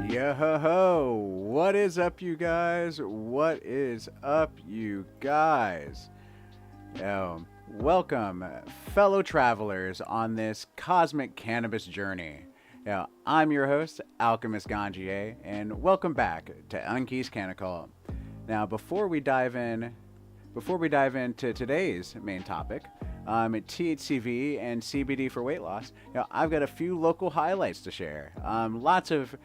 Yo ho ho! What is up, you guys? What is up, you guys? Welcome, fellow travelers, on this cosmic cannabis journey. I'm your host, Alchemist Ganjier, and welcome back to Enki's CannaCult. Now, before we dive into today's main topic, THCV and CBD for weight loss, I've got a few local highlights to share. Lots of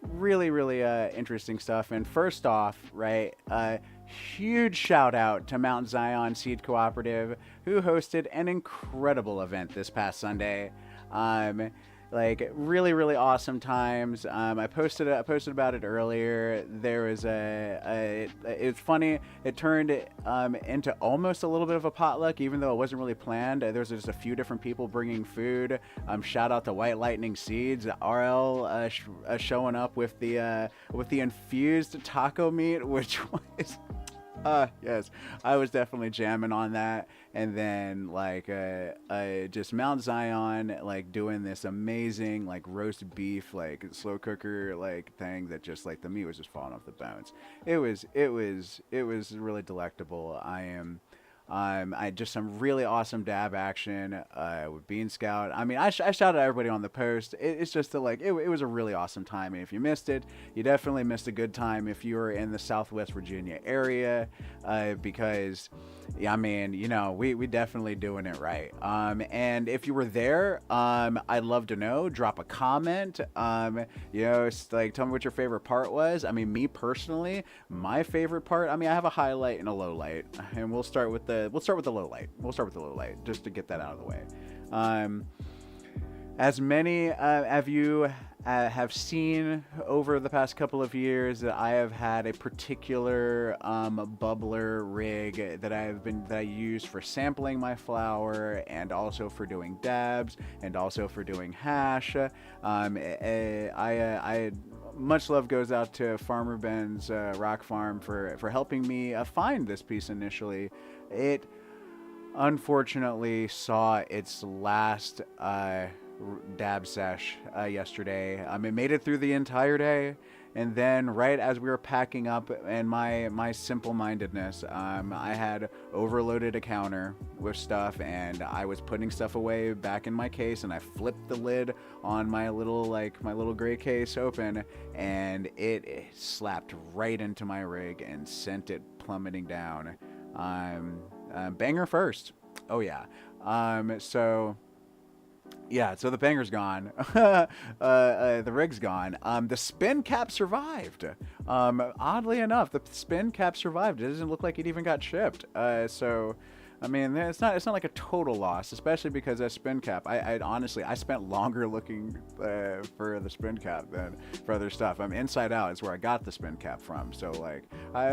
really interesting stuff. And first off, right, huge shout out to Mount Zion Seed Cooperative, who hosted an incredible event this past Sunday. Like really awesome times. I posted about it earlier. There was it's funny. It turned into almost a little bit of a potluck, even though it wasn't really planned. There was just a few different people bringing food. Shout out to White Lightning Seeds, RL, showing up with the infused taco meat, which was. Yes, I was definitely jamming on that. And then just Mount Zion, like doing this amazing like roast beef, like slow cooker, like thing that just like the meat was just falling off the bones. It was really delectable. I am I just some really awesome dab action with Bean Scout. I mean, I shouted at everybody on the post. It's just that like it was a really awesome time. And if you missed it, you definitely missed a good time if you were in the Southwest Virginia area, because yeah, I mean, we definitely doing it right. And if you were there, I'd love to know. Drop a comment. It's like tell me what your favorite part was. I mean, me personally, my favorite part. I mean, I have a highlight and a low light, and we'll start with the low light. We'll start with the low light just to get that out of the way. As many of you have seen over the past couple of years, that I have had a particular bubbler rig that I use for sampling my flower, and also for doing dabs, and also for doing hash. Much love goes out to Farmer Ben's Rock Farm for helping me find this piece initially. It unfortunately saw its last dab sesh yesterday. It made it through the entire day, and then right as we were packing up, and my simple-mindedness, I had overloaded a counter with stuff, and I was putting stuff away back in my case, and I flipped the lid on my little gray case open, and it slapped right into my rig and sent it plummeting down. Banger first. Oh yeah. So the banger's gone. The rig's gone. The spin cap survived. Oddly enough, the spin cap survived. It doesn't look like it even got shipped. So, I mean, it's not like a total loss, especially because that spin cap. I honestly spent longer looking for the spin cap than for other stuff. Inside Out is where I got the spin cap from. So like,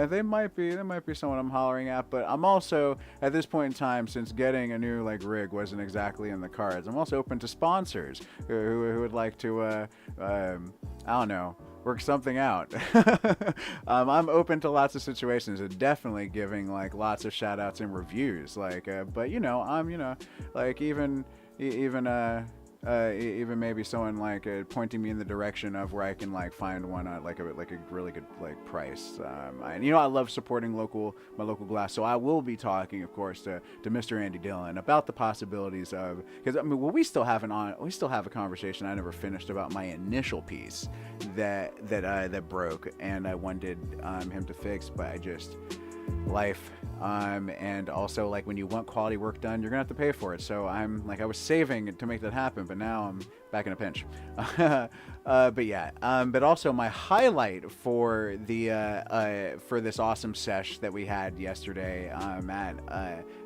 they might be someone I'm hollering at, but I'm also at this point in time, since getting a new rig wasn't exactly in the cards, I'm also open to sponsors who would like to I don't know, work something out. I'm open to lots of situations, and definitely giving lots of shout outs and reviews, but I'm even maybe someone pointing me in the direction of where I can find one at a really good price. I love supporting my local glass, so I will be talking, of course, to Mr. Andy Dillon about the possibilities of, because we still have a conversation I never finished about my initial piece that broke, and I wanted him to fix, but I just life. And also when you want quality work done, you're gonna have to pay for it. So I was saving to make that happen, but now I'm back in a pinch. But yeah, but also my highlight for for this awesome sesh that we had yesterday at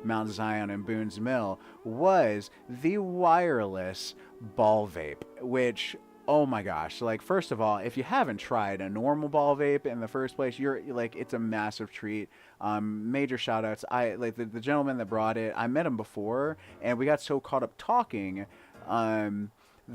Mount Zion and Boone's Mill was the wireless ball vape, which, oh my gosh, first of all, if you haven't tried a normal ball vape in the first place, you're it's a massive treat. Major shout outs. The gentleman that brought it, I met him before, and we got so caught up talking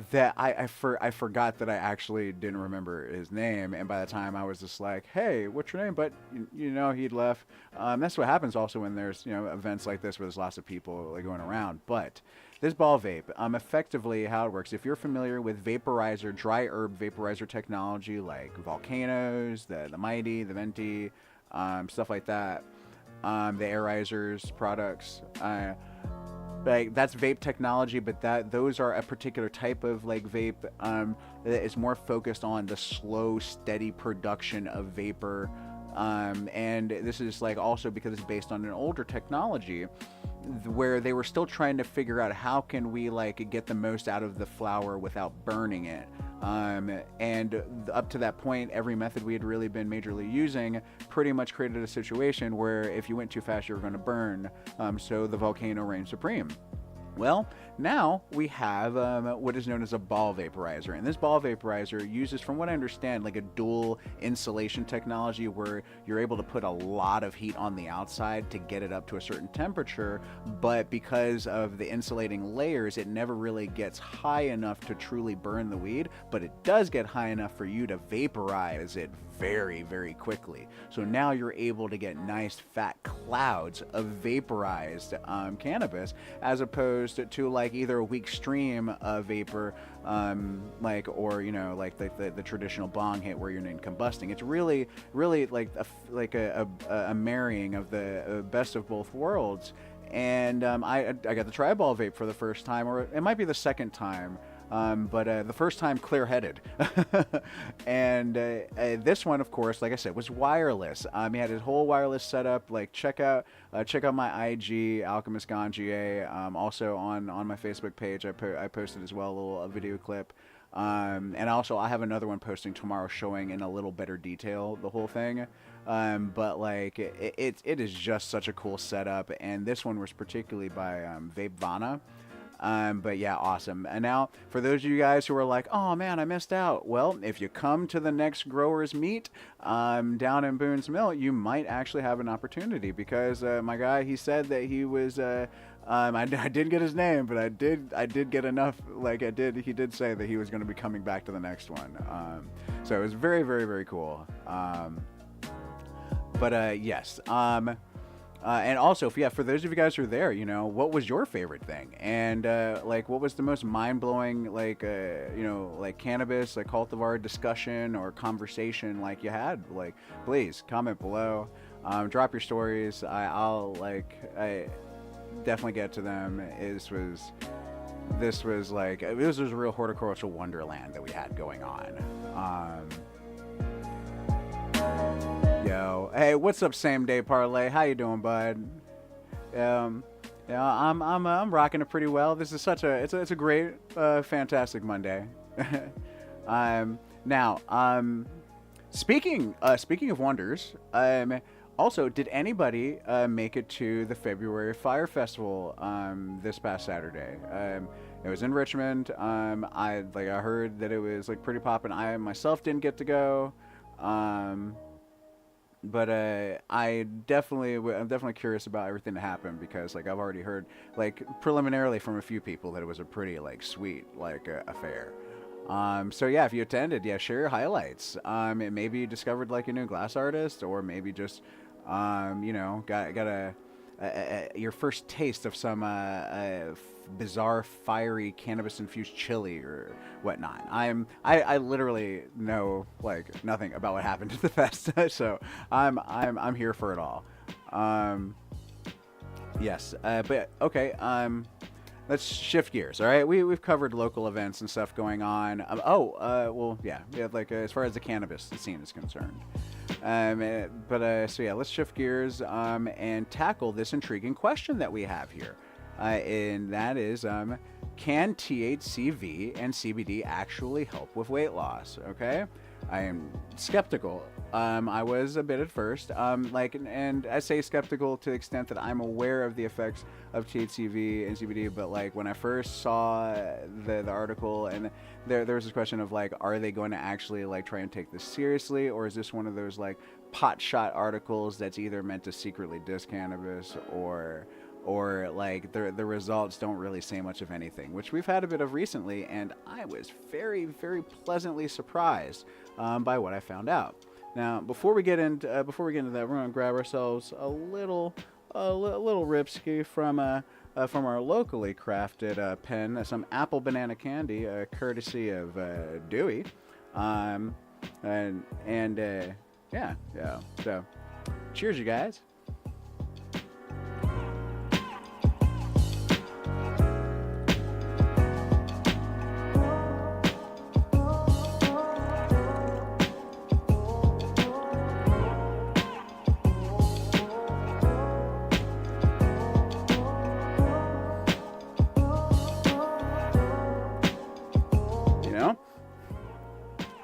that I forgot that I actually didn't remember his name, and by the time I was just like, hey, what's your name? But he'd left. That's what happens also when there's events like this where there's lots of people going around. But this ball vape, effectively how it works, if you're familiar with vaporizer, dry herb vaporizer technology like Volcanoes, the Mighty, the Venti, stuff like that, the Airizers products, that's vape technology, but those are a particular type of vape that is more focused on the slow, steady production of vapor, and this is also because it's based on an older technology where they were still trying to figure out how can we get the most out of the flower without burning it. And up to that point, every method we had really been majorly using pretty much created a situation where if you went too fast, you were going to burn. So the Volcano reigned supreme. Well, now we have what is known as a ball vaporizer, and this ball vaporizer uses, from what I understand, a dual insulation technology where you're able to put a lot of heat on the outside to get it up to a certain temperature, but because of the insulating layers, it never really gets high enough to truly burn the weed, but it does get high enough for you to vaporize it very, very quickly. So now you're able to get nice fat clouds of vaporized cannabis, as opposed to either a weak stream of vapor, or the traditional bong hit where you're not combusting. It's really a marrying of the best of both worlds. I got the Tri-Ball vape for the first time, or it might be the second time. But the first time clear-headed. And this one, of course, like I said, was wireless. He had his whole wireless setup. Like, check out my IG, Alchemist Ganjier. Also on my Facebook page, I posted as well a video clip. And also, I have another one posting tomorrow showing in a little better detail the whole thing. But like, it is just such a cool setup. And this one was particularly by Vapevana. But yeah, awesome. And now, for those of you guys who are like, oh man, I missed out. Well, if you come to the next growers meet down in Boone's Mill, you might actually have an opportunity, because my guy, he said that he was, I did get his name, but I did get enough, like he did say that he was going to be coming back to the next one. So it was very, very, very cool. Yes. And also, for those of you guys who are there, what was your favorite thing? And, like, what was the most mind-blowing, like, like cannabis, like cultivar discussion or conversation, like, you had? Like, please, comment below. Drop your stories. I definitely get to them. This was a real horticultural wonderland that we had going on. Yo, hey, what's up, Same Day Parlay? How you doing, bud? Yeah, I'm rocking it pretty well. This is it's a great, fantastic Monday. Now, speaking of wonders, also, did anybody make it to the February Fire Festival this past Saturday? It was in Richmond. I heard that it was like pretty poppin'. I myself didn't get to go. But I'm definitely curious about everything that happened, because like I've already heard like preliminarily from a few people that it was a pretty like sweet like affair. So yeah, if you attended, yeah, share your highlights. Maybe you discovered like a new glass artist, or maybe just got your first taste of some bizarre fiery cannabis infused chili or whatnot. I literally know like nothing about what happened to the fest, so I'm here for it all. Yes, but okay. Let's shift gears. All right, we've covered local events and stuff going on. Well, yeah, like as far as the cannabis scene is concerned. So yeah, let's shift gears and tackle this intriguing question that we have here, and that is, can THCV and CBD actually help with weight loss? Okay, I am skeptical. I was a bit at first, and I say skeptical to the extent that I'm aware of the effects of THCV and CBD, but like when I first saw the article, and there was this question of like, are they going to actually like try and take this seriously, or is this one of those like pot shot articles that's either meant to secretly diss cannabis, or like the results don't really say much of anything, which we've had a bit of recently, and I was very, very pleasantly surprised by what I found out. Now, before we get into that, we're gonna grab ourselves a little ripski from our locally crafted pen, some apple banana candy, courtesy of Dewey, yeah. So, cheers, you guys.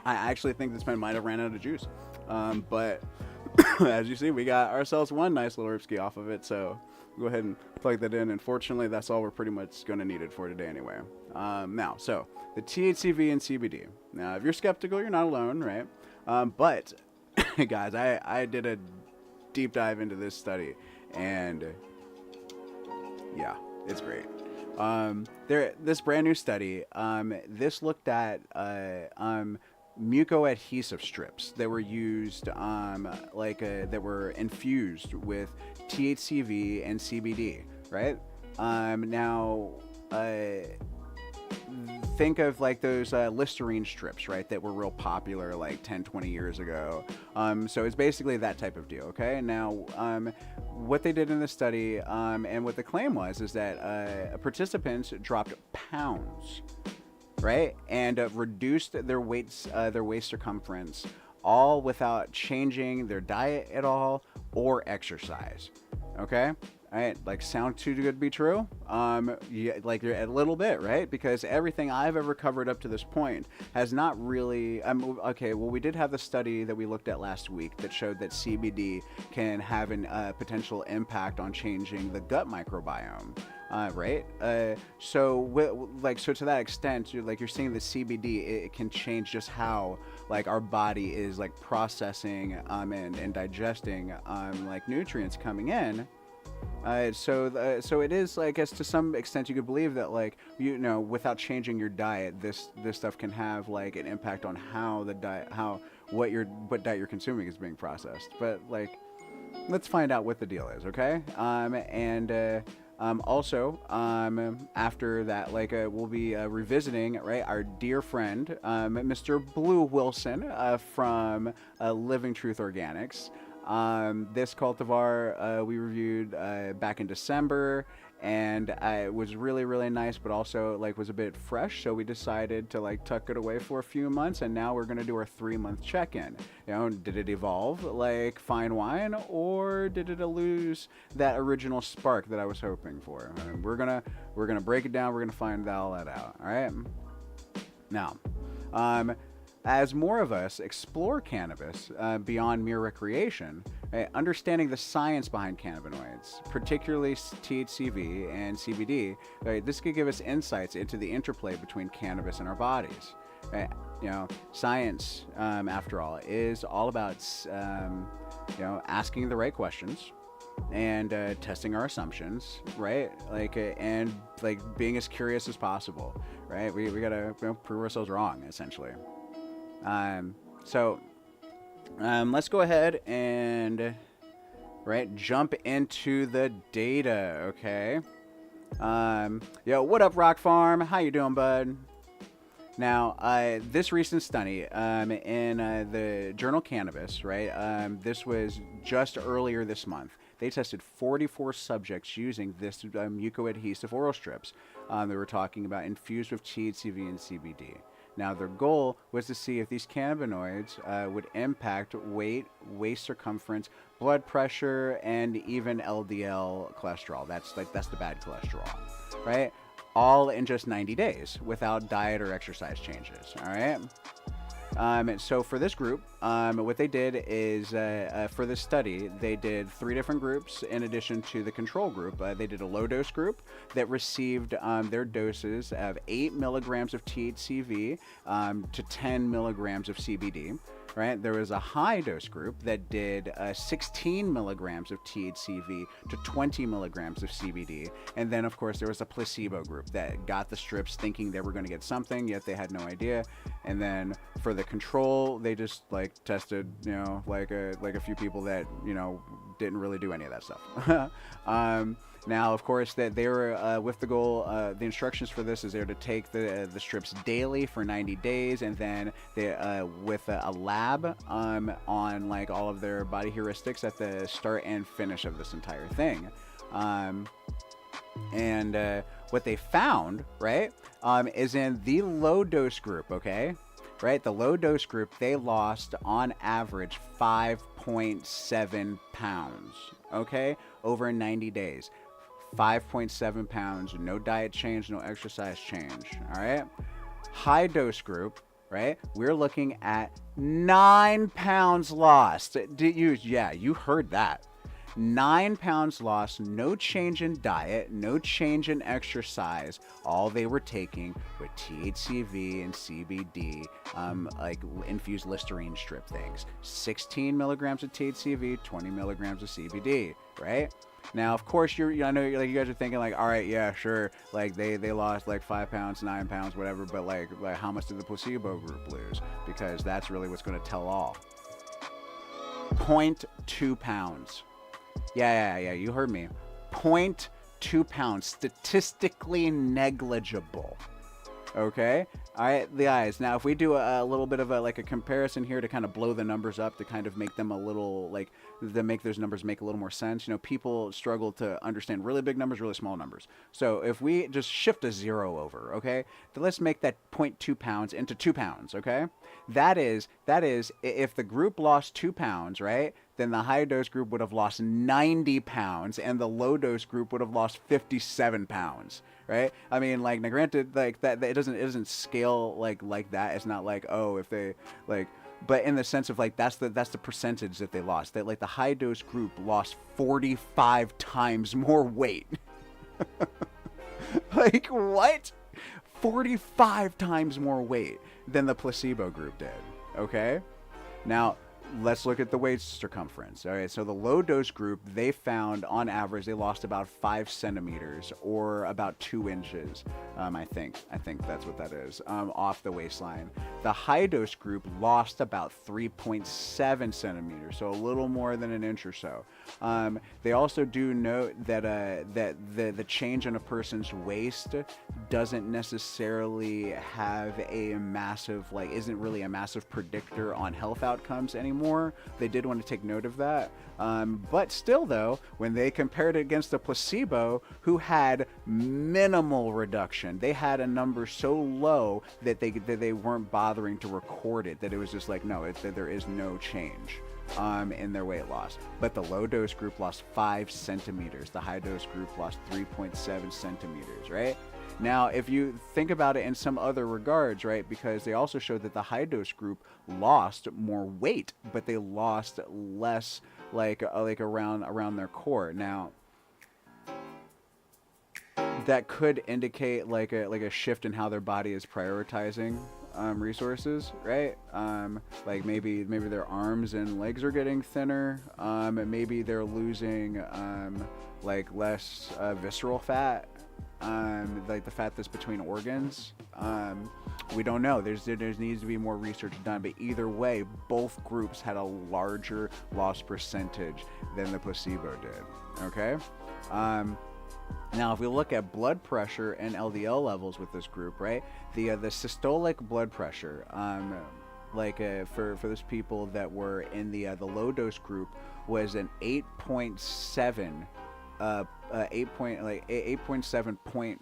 I actually think this pen might have ran out of juice, but as you see, we got ourselves one nice little ripski off of it, so go ahead and plug that in, and fortunately that's all we're pretty much going to need it for today anyway. Now, so the THCV and CBD. Now, if you're skeptical, you're not alone, right? But guys, I did a deep dive into this study, and yeah, it's great. This brand new study, this looked at mucoadhesive strips that were used, that were infused with THCV and CBD, right? Now, think of like those Listerine strips, right, that were real popular like 10, 20 years ago. So it's basically that type of deal, okay? Now, what they did in the study, and what the claim was, is that participants dropped pounds, right, and reduced their waist circumference, all without changing their diet at all or exercise. Okay. All right, like sound too good to be true? Yeah, like a little bit, right? Because everything I've ever covered up to this point has not really. Okay, well, we did have the study that we looked at last week that showed that CBD can have a potential impact on changing the gut microbiome. Right. So to that extent, you're seeing the CBD, it can change just how like our body is like processing and digesting like nutrients coming in. So it is, I guess, to some extent you could believe that, like, without changing your diet, this stuff can have like an impact on how the diet, what diet you're consuming is being processed. But like, let's find out what the deal is, okay? Also, after that, like, we'll be revisiting, right, our dear friend, Mr. Blue Wilson from Living Truth Organics. This cultivar we reviewed back in December, and it was really, really nice, but also like was a bit fresh. So we decided to like tuck it away for a few months, and now we're gonna do our 3-month check-in. Did it evolve like fine wine, or did it lose that original spark that I was hoping for? And we're gonna break it down. We're gonna find all that out. All right. Now, as more of us explore cannabis beyond mere recreation, understanding the science behind cannabinoids, particularly THCV and CBD, this could give us insights into the interplay between cannabis and our bodies. Science, after all, is all about asking the right questions and testing our assumptions, right? And being as curious as possible, right? We gotta prove ourselves wrong, essentially. Let's go ahead and jump into the data, okay? What up, Rock Farm? How you doing, bud? Now, this recent study in the journal Cannabis, right? This was just earlier this month. They tested 44 subjects using this mucoadhesive oral strips. They were talking about infused with THCV and CBD. Now, their goal was to see if these cannabinoids would impact weight, waist circumference, blood pressure, and even LDL cholesterol. That's the bad cholesterol, right? All in just 90 days without diet or exercise changes, all right? So for this group, what they did is, for this study, they did 3 different groups in addition to the control group. They did a low-dose group that received their doses of 8 milligrams of THCV to 10 milligrams of CBD. Right? There was a high-dose group that did 16 milligrams of THCV to 20 milligrams of CBD. And then, of course, there was a placebo group that got the strips thinking they were going to get something, yet they had no idea. And then for the control, they just tested, a few people that, didn't really do any of that stuff. Now, of course, that they were with the goal. The instructions for this is they're to take the strips daily for 90 days, and then they with a lab on all of their body heuristics at the start and finish of this entire thing. And what they found, right, is in the low dose group. Okay. Right, the low dose group, they lost on average 5.7 pounds, okay, over 90 days. 5.7 pounds, no diet change, no exercise change, all right? High dose group, right, we're looking at 9 pounds lost. You heard that. 9 pounds lost, no change in diet, no change in exercise. All they were taking were THCV and CBD, infused Listerine strip things. 16 milligrams of THCV, 20 milligrams of CBD, right? Now, of course, I know you guys are thinking all right, yeah, sure, they lost 5 pounds, 9 pounds, whatever, but like how much did the placebo group lose? Because that's really what's going to tell all. 0.2 pounds. Yeah, you heard me. 0.2 pounds, statistically negligible. Okay. All right, the guys. Now, if we do a little bit of a comparison here to kind of blow the numbers up to kind of make them a little to make those numbers make a little more sense. People struggle to understand really big numbers, really small numbers. So if we just shift a zero over, okay, then let's make that 0.2 pounds into 2 pounds. Okay, that is if the group lost 2 pounds, right? Then the high dose group would have lost 90 pounds, and the low dose group would have lost 57 pounds. Right? I mean, now granted, that it doesn't scale like that. It's not like, oh, if they but in the sense of that's the percentage that they lost. That the high dose group lost 45 times more weight. What? 45 times more weight than the placebo group did. Okay? Now, let's look at the waist circumference. All right, so the low dose group, they found on average they lost about 5 centimeters or about 2 inches. I think that's what that is, off the waistline. The high dose group lost about 3.7 centimeters, so a little more than an inch or so. They also do note that the change in a person's waist doesn't necessarily have a massive isn't really a massive predictor on health outcomes anymore. They did want to take note of that. But still, though, when they compared it against the placebo, who had minimal reduction, they had a number so low that they weren't bothering to record it. That it was just no, that there is no change in their weight loss. But the low dose group lost 5 centimeters. The high dose group lost 3.7 centimeters. Right? Now, if you think about it in some other regards, right, because they also showed that the high dose group lost more weight, but they lost less, around their core. Now, that could indicate a shift in how their body is prioritizing resources, right? Maybe their arms and legs are getting thinner. And maybe they're losing less visceral fat. The fat that's between organs. We don't know. There needs to be more research done, but either way, both groups had a larger loss percentage than the placebo did. Okay. Now, if we look at blood pressure and LDL levels with this group, right? The systolic blood pressure, for those people that were in the low dose group, was an 8.7. 8.7 point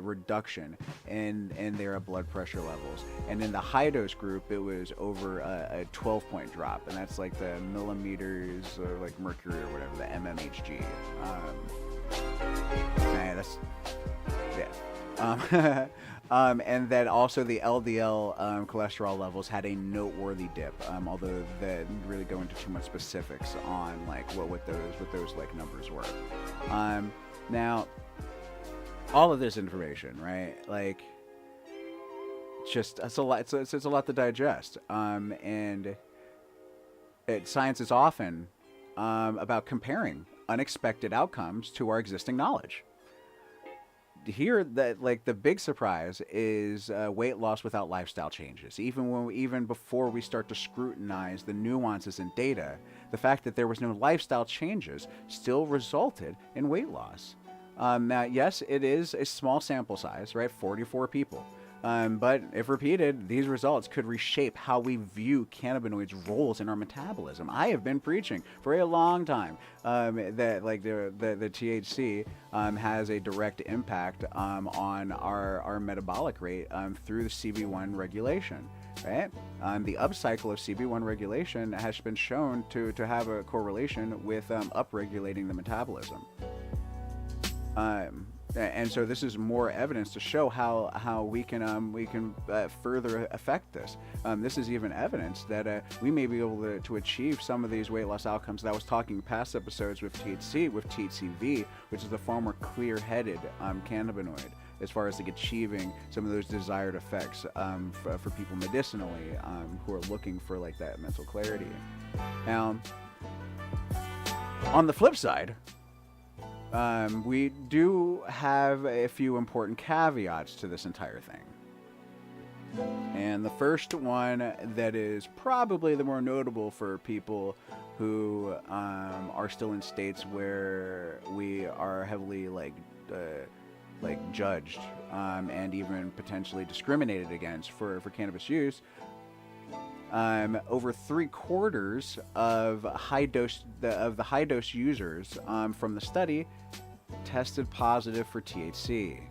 reduction in their blood pressure levels, and in the high dose group it was over a 12-point drop, and that's the millimeters mercury or whatever, the mmHg. That's yeah. And then also the LDL cholesterol levels had a noteworthy dip, although they didn't really go into too much specifics on what those numbers were. Now, all of this information, right? It's a lot. It's a lot to digest. And science is often about comparing unexpected outcomes to our existing knowledge. Here, that the big surprise is weight loss without lifestyle changes. Even before we start to scrutinize the nuances in data, the fact that there was no lifestyle changes still resulted in weight loss. Now, yes, it is a small sample size, right? 44 people. But if repeated, these results could reshape how we view cannabinoids' roles in our metabolism. I have been preaching for a long time that the THC has a direct impact on our metabolic rate through the CB1 regulation. Right? The upcycle of CB1 regulation has been shown to have a correlation with upregulating the metabolism. And so this is more evidence to show how we can further affect this. This is even evidence that we may be able to achieve some of these weight loss outcomes that I was talking in past episodes with THCV, which is the far more clear-headed cannabinoid, as far as achieving some of those desired effects for people medicinally who are looking for that mental clarity. Now, on the flip side, we do have a few important caveats to this entire thing. And the first one that is probably the more notable for people who are still in states where we are heavily like judged and even potentially discriminated against for cannabis use. Over 3/4 of the high dose users from the study tested positive for THC,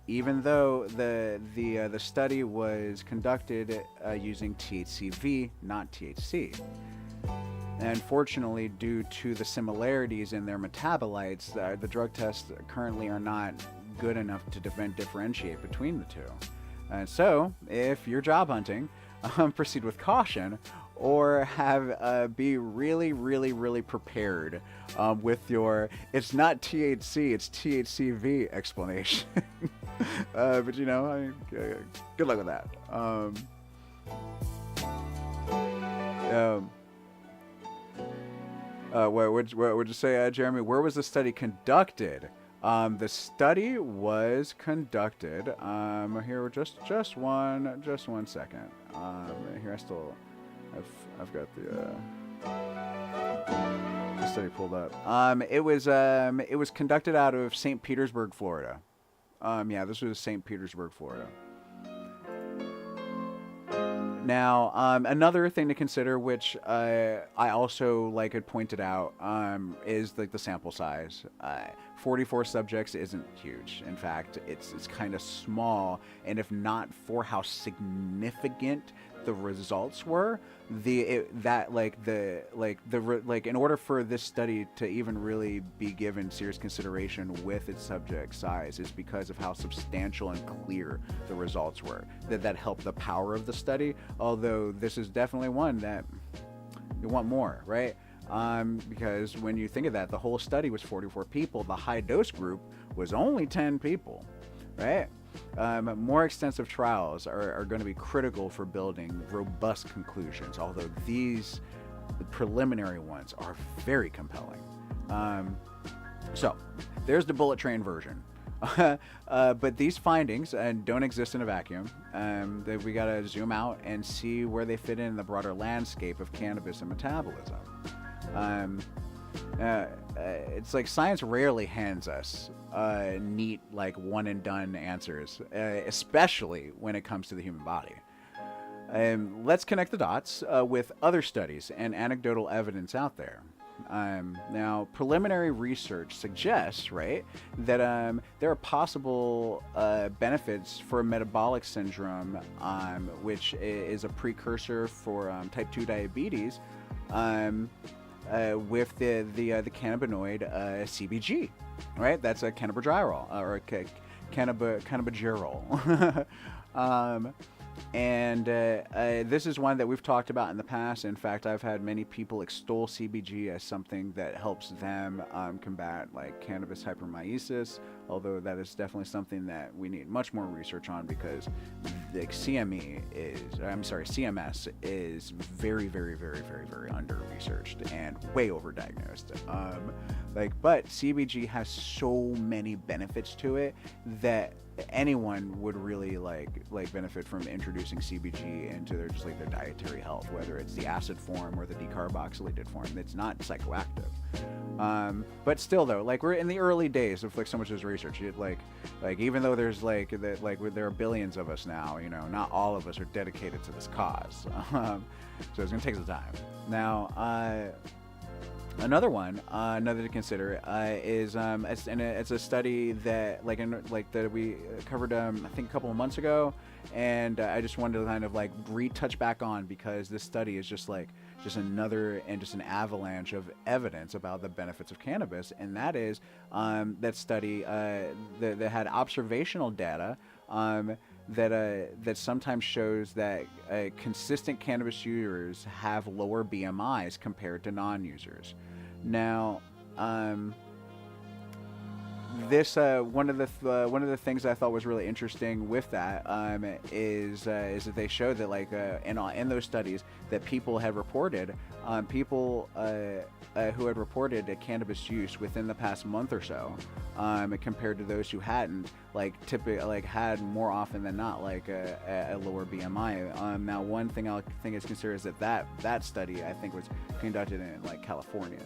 even though the study was conducted using THCV, not THC. And fortunately, due to the similarities in their metabolites, the drug tests currently are not good enough to differentiate between the two. And so, if you're job hunting, proceed with caution, or be really prepared with your "it's not THC, it's THCV" explanation. But you know, good luck with that. What would you say, Jeremy? Where was the study conducted? The study was conducted. Here, just one second. Here, I've got the study pulled up. It was conducted out of St. Petersburg, Florida. Yeah, this was St. Petersburg, Florida. Now, another thing to consider, which I also had pointed out, is like the sample size. 44 subjects isn't huge. In fact, it's kind of small, and if not for how significant the results were, in order for this study to even really be given serious consideration with its subject size, is because of how substantial and clear the results were. That helped the power of the study. Although this is definitely one that you want more, right? Because when you think of that, the whole study was 44 people. The high dose group was only 10 people, right? More extensive trials are going to be critical for building robust conclusions, although these preliminary ones are very compelling. So there's the bullet train version. But these findings don't exist in a vacuum. That we got to zoom out and see where they fit in the broader landscape of cannabis and metabolism. It's like science rarely hands us neat, one and done answers, especially when it comes to the human body. Let's connect the dots with other studies and anecdotal evidence out there. Now, preliminary research suggests, right, that there are possible benefits for metabolic syndrome, which is a precursor for type 2 diabetes, with the cannabinoid CBG, right? That's a cannabigerol or cannabigerol. And this is one that we've talked about in the past. In fact, I've had many people extol CBG as something that helps them combat cannabis hypermeiosis, although that is definitely something that we need much more research on, because CMS is very under-researched and way overdiagnosed. But CBG has so many benefits to it that anyone would really benefit from introducing CBG into their dietary health, whether it's the acid form or the decarboxylated form. It's not psychoactive. But still, though, we're in the early days of so much of this research. Even though there's there are billions of us now, not all of us are dedicated to this cause. So it's gonna take some time. Now, another to consider is it's a study that that we covered I think a couple of months ago, and I just wanted to kind of retouch back on, because this study is just an avalanche of evidence about the benefits of cannabis, and that is that study that had observational data that sometimes shows that consistent cannabis users have lower BMIs compared to non-users. Now, this one of the things I thought was really interesting with that is that they showed that in those studies that people had reported who had reported a cannabis use within the past month or so, compared to those who hadn't, typically had more often than not a lower BMI. Now, one thing I think is considered is that study I think was conducted in California.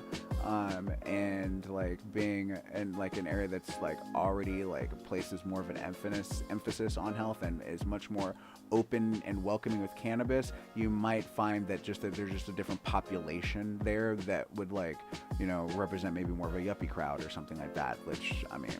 and like being in like an area that's like already like places more of an emphasis on health and is much more open and welcoming with cannabis, you might find that there's just a different population there that would like, you know, represent maybe more of a yuppie crowd or something like that, which, I mean,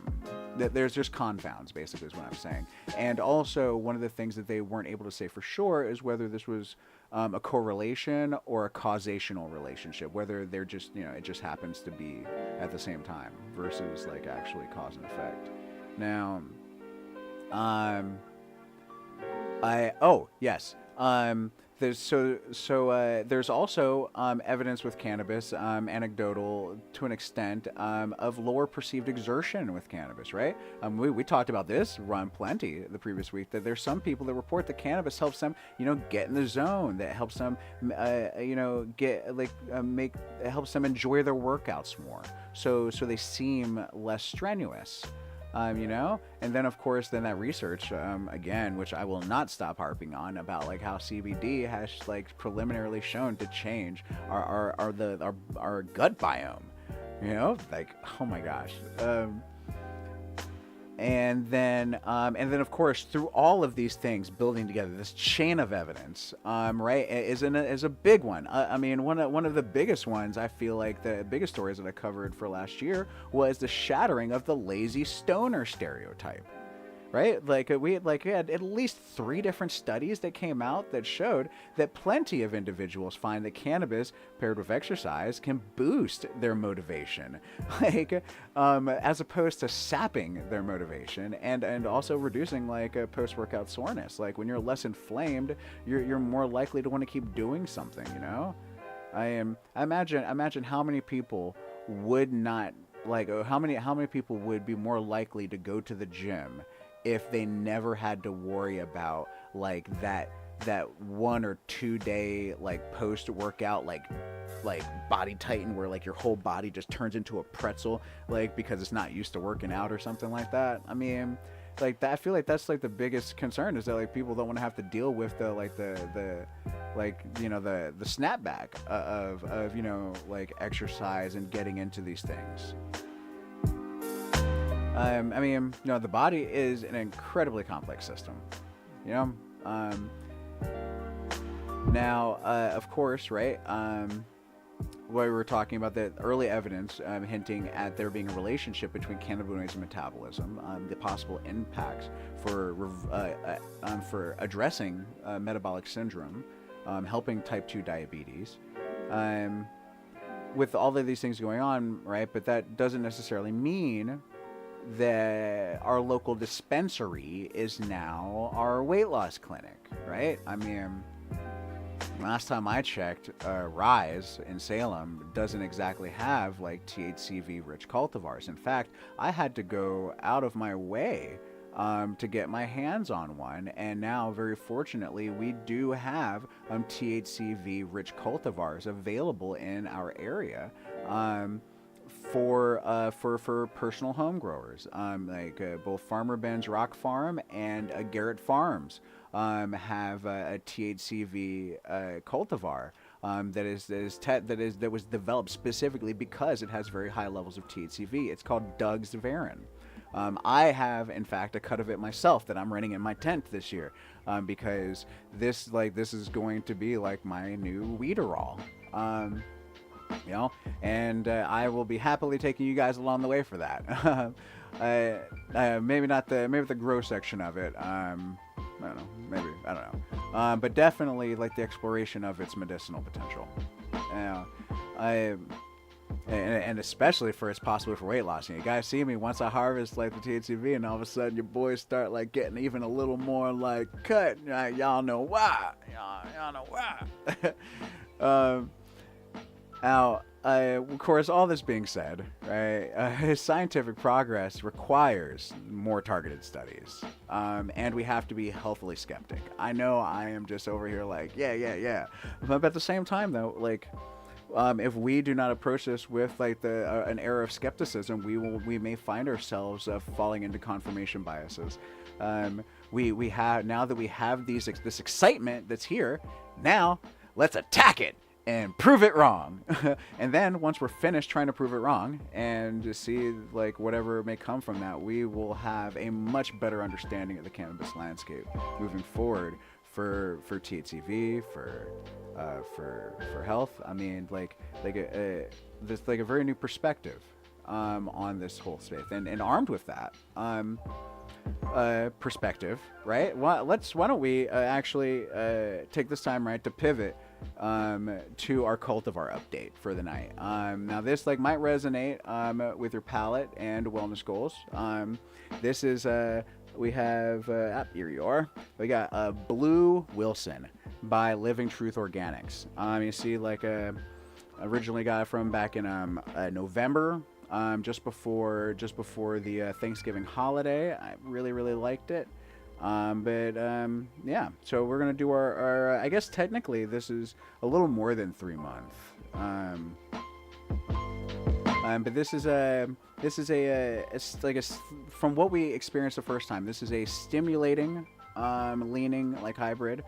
there's just confounds basically is what I'm saying. And also one of the things that they weren't able to say for sure is whether this was a correlation or a causational relationship, whether they're just, you know, it just happens to be at the same time versus like actually cause and effect. Now, there's also evidence with cannabis, anecdotal to an extent, of lower perceived exertion with cannabis, right? We talked about this Ron plenty the previous week, that there's some people that report that cannabis helps them, you know, get in the zone, that helps them, you know, it helps them enjoy their workouts more. So they seem less strenuous. You know, and then of course, then that research, again, which I will not stop harping on about like how CBD has like preliminarily shown to change our gut biome, you know, like, oh my gosh. And then of course, through all of these things building together, this chain of evidence, right, is a big one. I mean, one of the biggest ones, I feel like the biggest stories that I covered for last year was the shattering of the lazy stoner stereotype. Right? Like we had at least 3 different studies that came out that showed that plenty of individuals find that cannabis paired with exercise can boost their motivation, like as opposed to sapping their motivation and also reducing like a post-workout soreness. Like when you're less inflamed, you're more likely to want to keep doing something, you know? I imagine how many people would not like how many people would be more likely to go to the gym if they never had to worry about like that 1 or 2 day like post workout like body tighten where like your whole body just turns into a pretzel, like because it's not used to working out or something like that. I mean, like that, I feel like that's like the biggest concern is that like people don't want to have to deal with the like you know the snapback of you know like exercise and getting into these things. I mean, you know, the body is an incredibly complex system, you know? Now, of course, right, what we were talking about, the early evidence hinting at there being a relationship between cannabinoids and metabolism, the possible impacts for addressing metabolic syndrome, helping type 2 diabetes, with all of these things going on, right? But that doesn't necessarily mean that our local dispensary is now our weight loss clinic, right? I mean, last time I checked, Rise in Salem doesn't exactly have like THCV rich cultivars. In fact, I had to go out of my way to get my hands on one, and now very fortunately we do have THCV rich cultivars available in our area. For personal home growers, like both Farmer Ben's Rock Farm and Garrett Farms have a THCV cultivar that was developed specifically because it has very high levels of THCV. It's called Doug's Varin. I have, in fact, a cut of it myself that I'm running in my tent this year because this is going to be like my new Weederall. You know, and I will be happily taking you guys along the way for that. Maybe not the grow section of it. I don't know. But definitely like the exploration of its medicinal potential. And especially for it's possibly for weight loss. You guys see me once I harvest like the THCV, and all of a sudden your boys start like getting even a little more like cut. Y'all know why. Y'all know why. Now, of course, all this being said, right, scientific progress requires more targeted studies, and we have to be healthily skeptic. I know I am just over here like, yeah, but at the same time, though, like, if we do not approach this with like an era of skepticism, we may find ourselves falling into confirmation biases. We have now that we have this excitement that's here. Now, let's attack it and prove it wrong. And then once we're finished trying to prove it wrong and to see like whatever may come from that, we will have a much better understanding of the cannabis landscape moving forward for THCV, for health. I mean, there's like a very new perspective on this whole space, and armed with that perspective, right? Why don't we actually take this time, right, to pivot to our cultivar update for the night. Now this like might resonate with your palate and wellness goals. This is we have here you are. We got Blue Wilson by Living Truth Organics. You see, like originally got it from back in November, just before the Thanksgiving holiday. I really liked it. Yeah, so we're gonna do our I guess technically this is a little more than 3 months. But this is from what we experienced the first time, this is a stimulating, leaning like hybrid,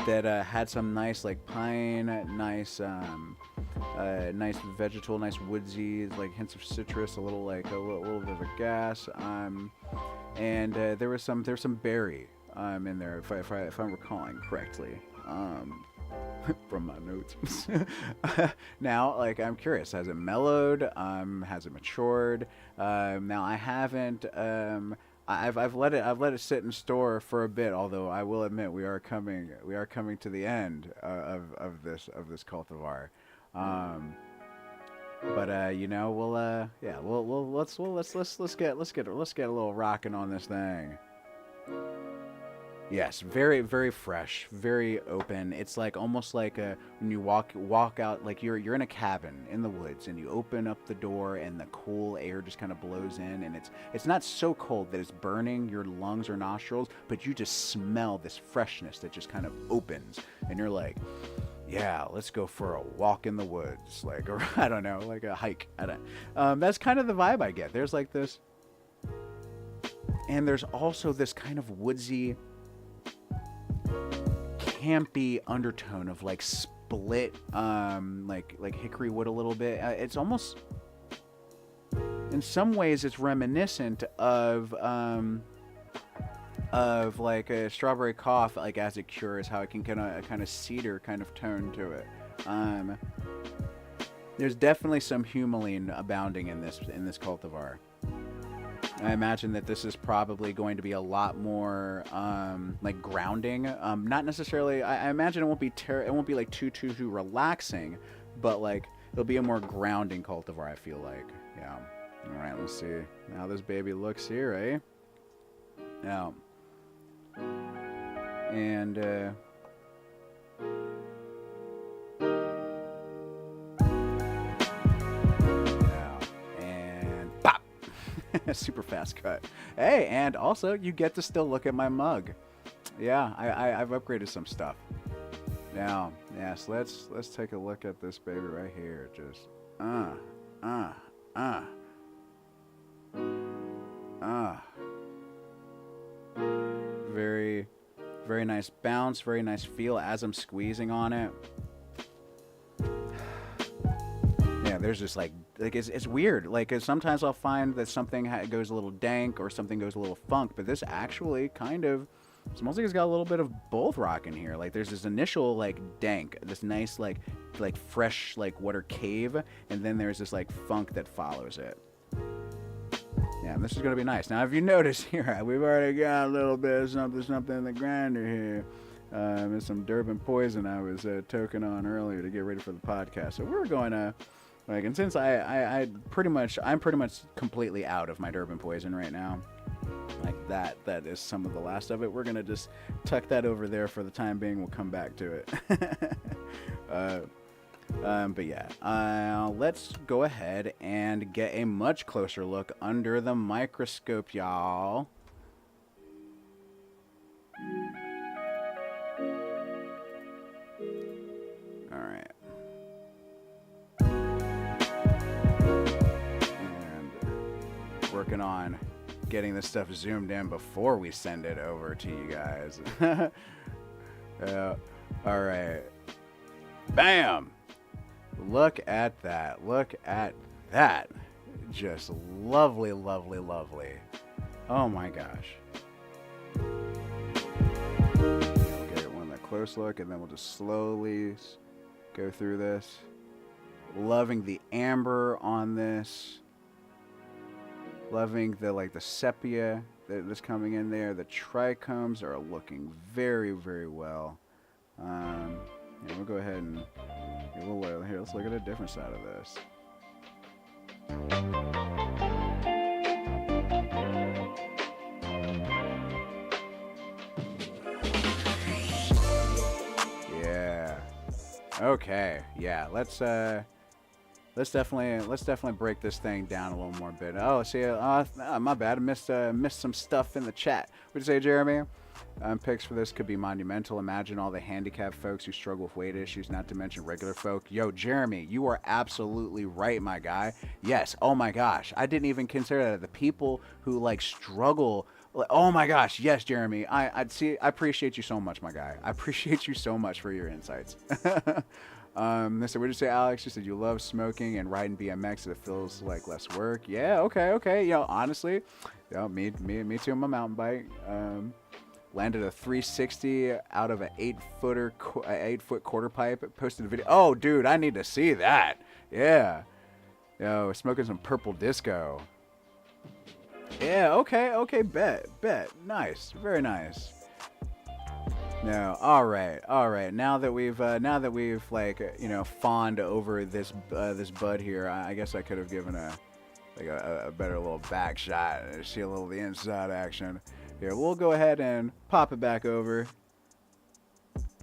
that had some nice like pine, nice vegetal, nice woodsy, like hints of citrus, a little bit of a gas, and there was some berry in there if I'm recalling correctly. From my notes. Now, like, I'm curious, has it mellowed? Has it matured? Now I haven't. I've let it sit in store for a bit. Although I will admit we are coming to the end of this cultivar. But you know, let's get a little rocking on this thing. Yes, very fresh, very open. It's like almost like when you walk out, like you're in a cabin in the woods, and you open up the door, and the cool air just kind of blows in, and it's not so cold that it's burning your lungs or nostrils, but you just smell this freshness that just kind of opens, and you're like, yeah, let's go for a walk in the woods, like, or I don't know, like a hike. That's kind of the vibe I get. There's like this, and there's also this kind of woodsy, campy undertone of like split, like hickory wood a little bit. It's almost, in some ways, it's reminiscent of like a strawberry cough, like as it cures, how it can kind of cedar kind of tone to it. There's definitely some humulene abounding in this cultivar. I imagine that this is probably going to be a lot more like grounding. Not necessarily. I imagine it won't be like too relaxing, but like it'll be a more grounding cultivar, I feel like. Yeah. All right. Let's see how this baby looks here, eh? Now, and super fast cut. Hey, and also you get to still look at my mug. Yeah, I've upgraded some stuff. Now, yes, let's take a look at this baby right here. Just very nice bounce, very nice feel as I'm squeezing on it. Yeah, there's just like it's weird. Like sometimes I'll find that something goes a little dank or something goes a little funk, but this actually kind of smells like it's got a little bit of both rocking here. Like there's this initial like dank, this nice like fresh like water cave, and then there's this like funk that follows it. Yeah, and this is gonna be nice. Now, if you notice here, we've already got a little bit of something in the grinder here. There's some Durban poison I was toking on earlier to get ready for the podcast. So we're going to. Like, and since I'm pretty much completely out of my Durban poison right now, like that is some of the last of it. We're gonna just tuck that over there for the time being. We'll come back to it. But yeah, let's go ahead and get a much closer look under the microscope, y'all. All right. Working on getting this stuff zoomed in before we send it over to you guys. All right. Bam. Look at that. Look at that. Just lovely, lovely, lovely. Oh my gosh. Okay, one that close look, and then we'll just slowly go through this. Loving the amber on this. Loving the sepia that's coming in there. The trichomes are looking very, very well. Yeah, we'll go ahead and here. Let's look at a different side of this. Yeah. Okay. Yeah. Let's definitely break this thing down a little more bit. Oh, see, my bad. I missed some stuff in the chat. What'd you say, Jeremy? Picks for this could be monumental. Imagine all the handicapped folks who struggle with weight issues, not to mention regular folk. Yo, Jeremy, you are absolutely right, my guy. Yes. Oh my gosh, I didn't even consider that. The people who struggle. Oh my gosh, yes, Jeremy. I appreciate you so much, my guy. I appreciate you so much for your insights. They said, what'd you say, Alex? You said you love smoking and riding BMX. It feels like less work. Yeah, okay. You know, honestly, me too on my mountain bike. Landed a 360 out of an 8-foot quarter pipe. Posted a video. Oh, dude, I need to see that. Yeah. Yo, smoking some purple disco. Yeah, okay, bet. Nice, very nice. No, all right. Now that we've fawned over this bud here, I guess I could have given a better little back shot and see a little of the inside action. Here, we'll go ahead and pop it back over.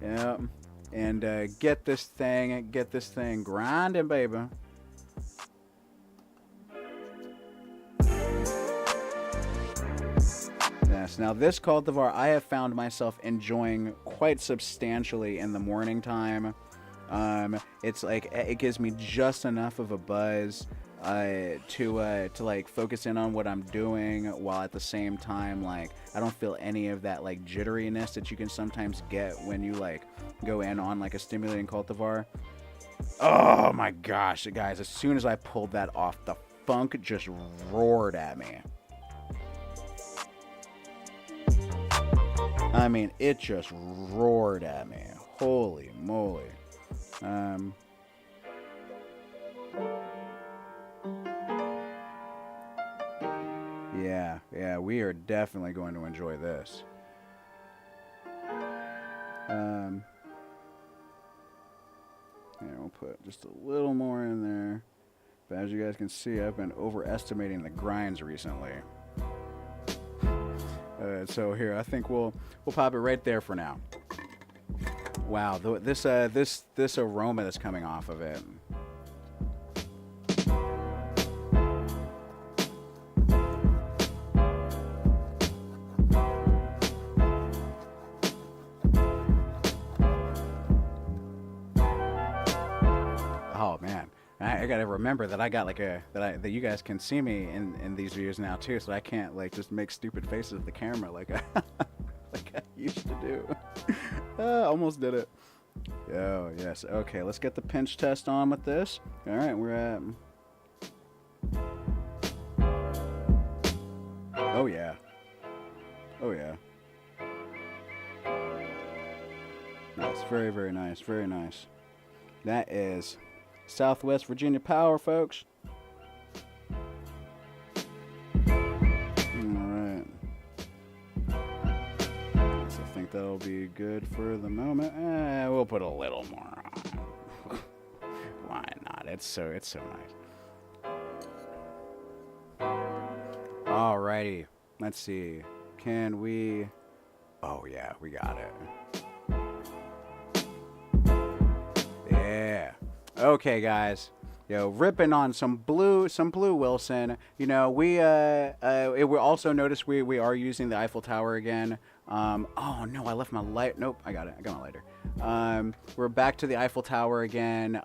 Yeah, and get this thing grinding, baby. Yes. Now this cultivar I have found myself enjoying quite substantially in the morning time. It's it gives me just enough of a buzz to focus in on what I'm doing, while at the same time I don't feel any of that jitteriness that you can sometimes get when you go in on a stimulating cultivar. Oh my gosh, guys, as soon as I pulled that off, the funk just roared at me. I mean, it just roared at me. Holy moly. Yeah, we are definitely going to enjoy this. Yeah, we'll put just a little more in there. But as you guys can see, I've been overestimating the grinds recently. So here, I think we'll pop it right there for now. Wow, this aroma that's coming off of it. Oh man, I gotta remember that I got that you guys can see me in these videos now too, so I can't just make stupid faces at the camera like I used to do. Almost did it. Oh yes. Okay, let's get the pinch test on with this. All right, we're at. Oh yeah. Yes, very, very nice. Very nice. That is Southwest Virginia Power, folks. Alright. So I think that'll be good for the moment. We'll put a little more on. Why not? It's so nice. Alrighty. Let's see. Can we... Oh yeah, we got it. Yeah. Okay, guys. Yo, ripping on some blue Wilson. You know, we also noticed we are using the Eiffel Tower again. Oh no, I left my light. Nope, I got it. I got my lighter. We're back to the Eiffel Tower again.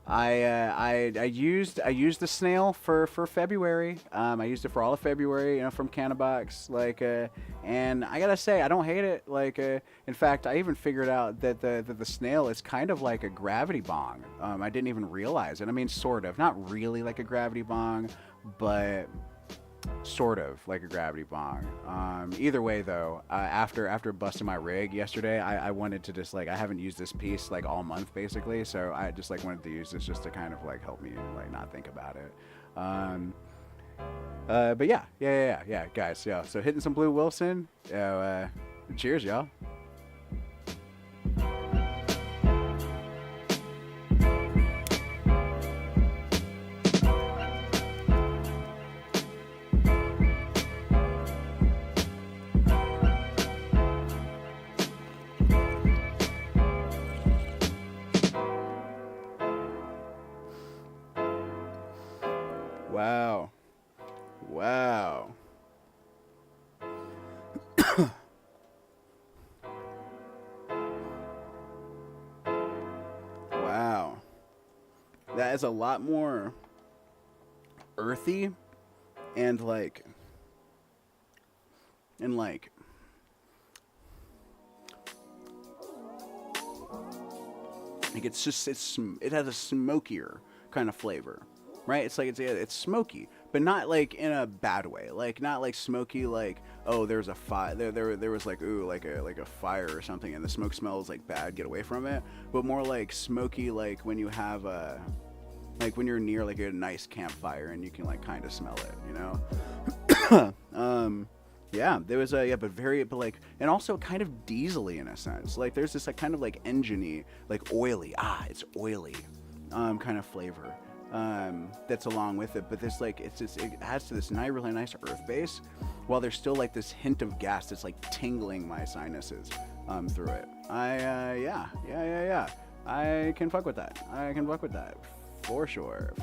I used the snail for February. I used it for all of February, from Cannabox. And I gotta say, I don't hate it. In fact, I even figured out that the snail is kind of like a gravity bong. I didn't even realize it. I mean, sort of, not really like a gravity bong, but sort of like a gravity bong. Either way, though, after busting my rig yesterday, I wanted to just I haven't used this piece all month basically, so I just wanted to use this just to kind of help me not think about it. But yeah, guys, yeah. So hitting some Blue Wilson. Cheers, y'all. Wow. Wow. Wow. That is a lot more earthy and and it has a smokier kind of flavor, right? It's smoky, but not in a bad way. Not smoky oh, there's a fire there was ooh, like a fire or something and the smoke smells bad, get away from it. But more smoky when you have a when you're near a nice campfire and you can kind of smell it, yeah, there was but and also kind of diesely in a sense. There's this kind of engine-y, oily, it's oily, kind of flavor, that's along with it. But this it adds to this really nice earth base, while there's still this hint of gas that's tingling my sinuses, through it. Yeah. I can fuck with that. For sure.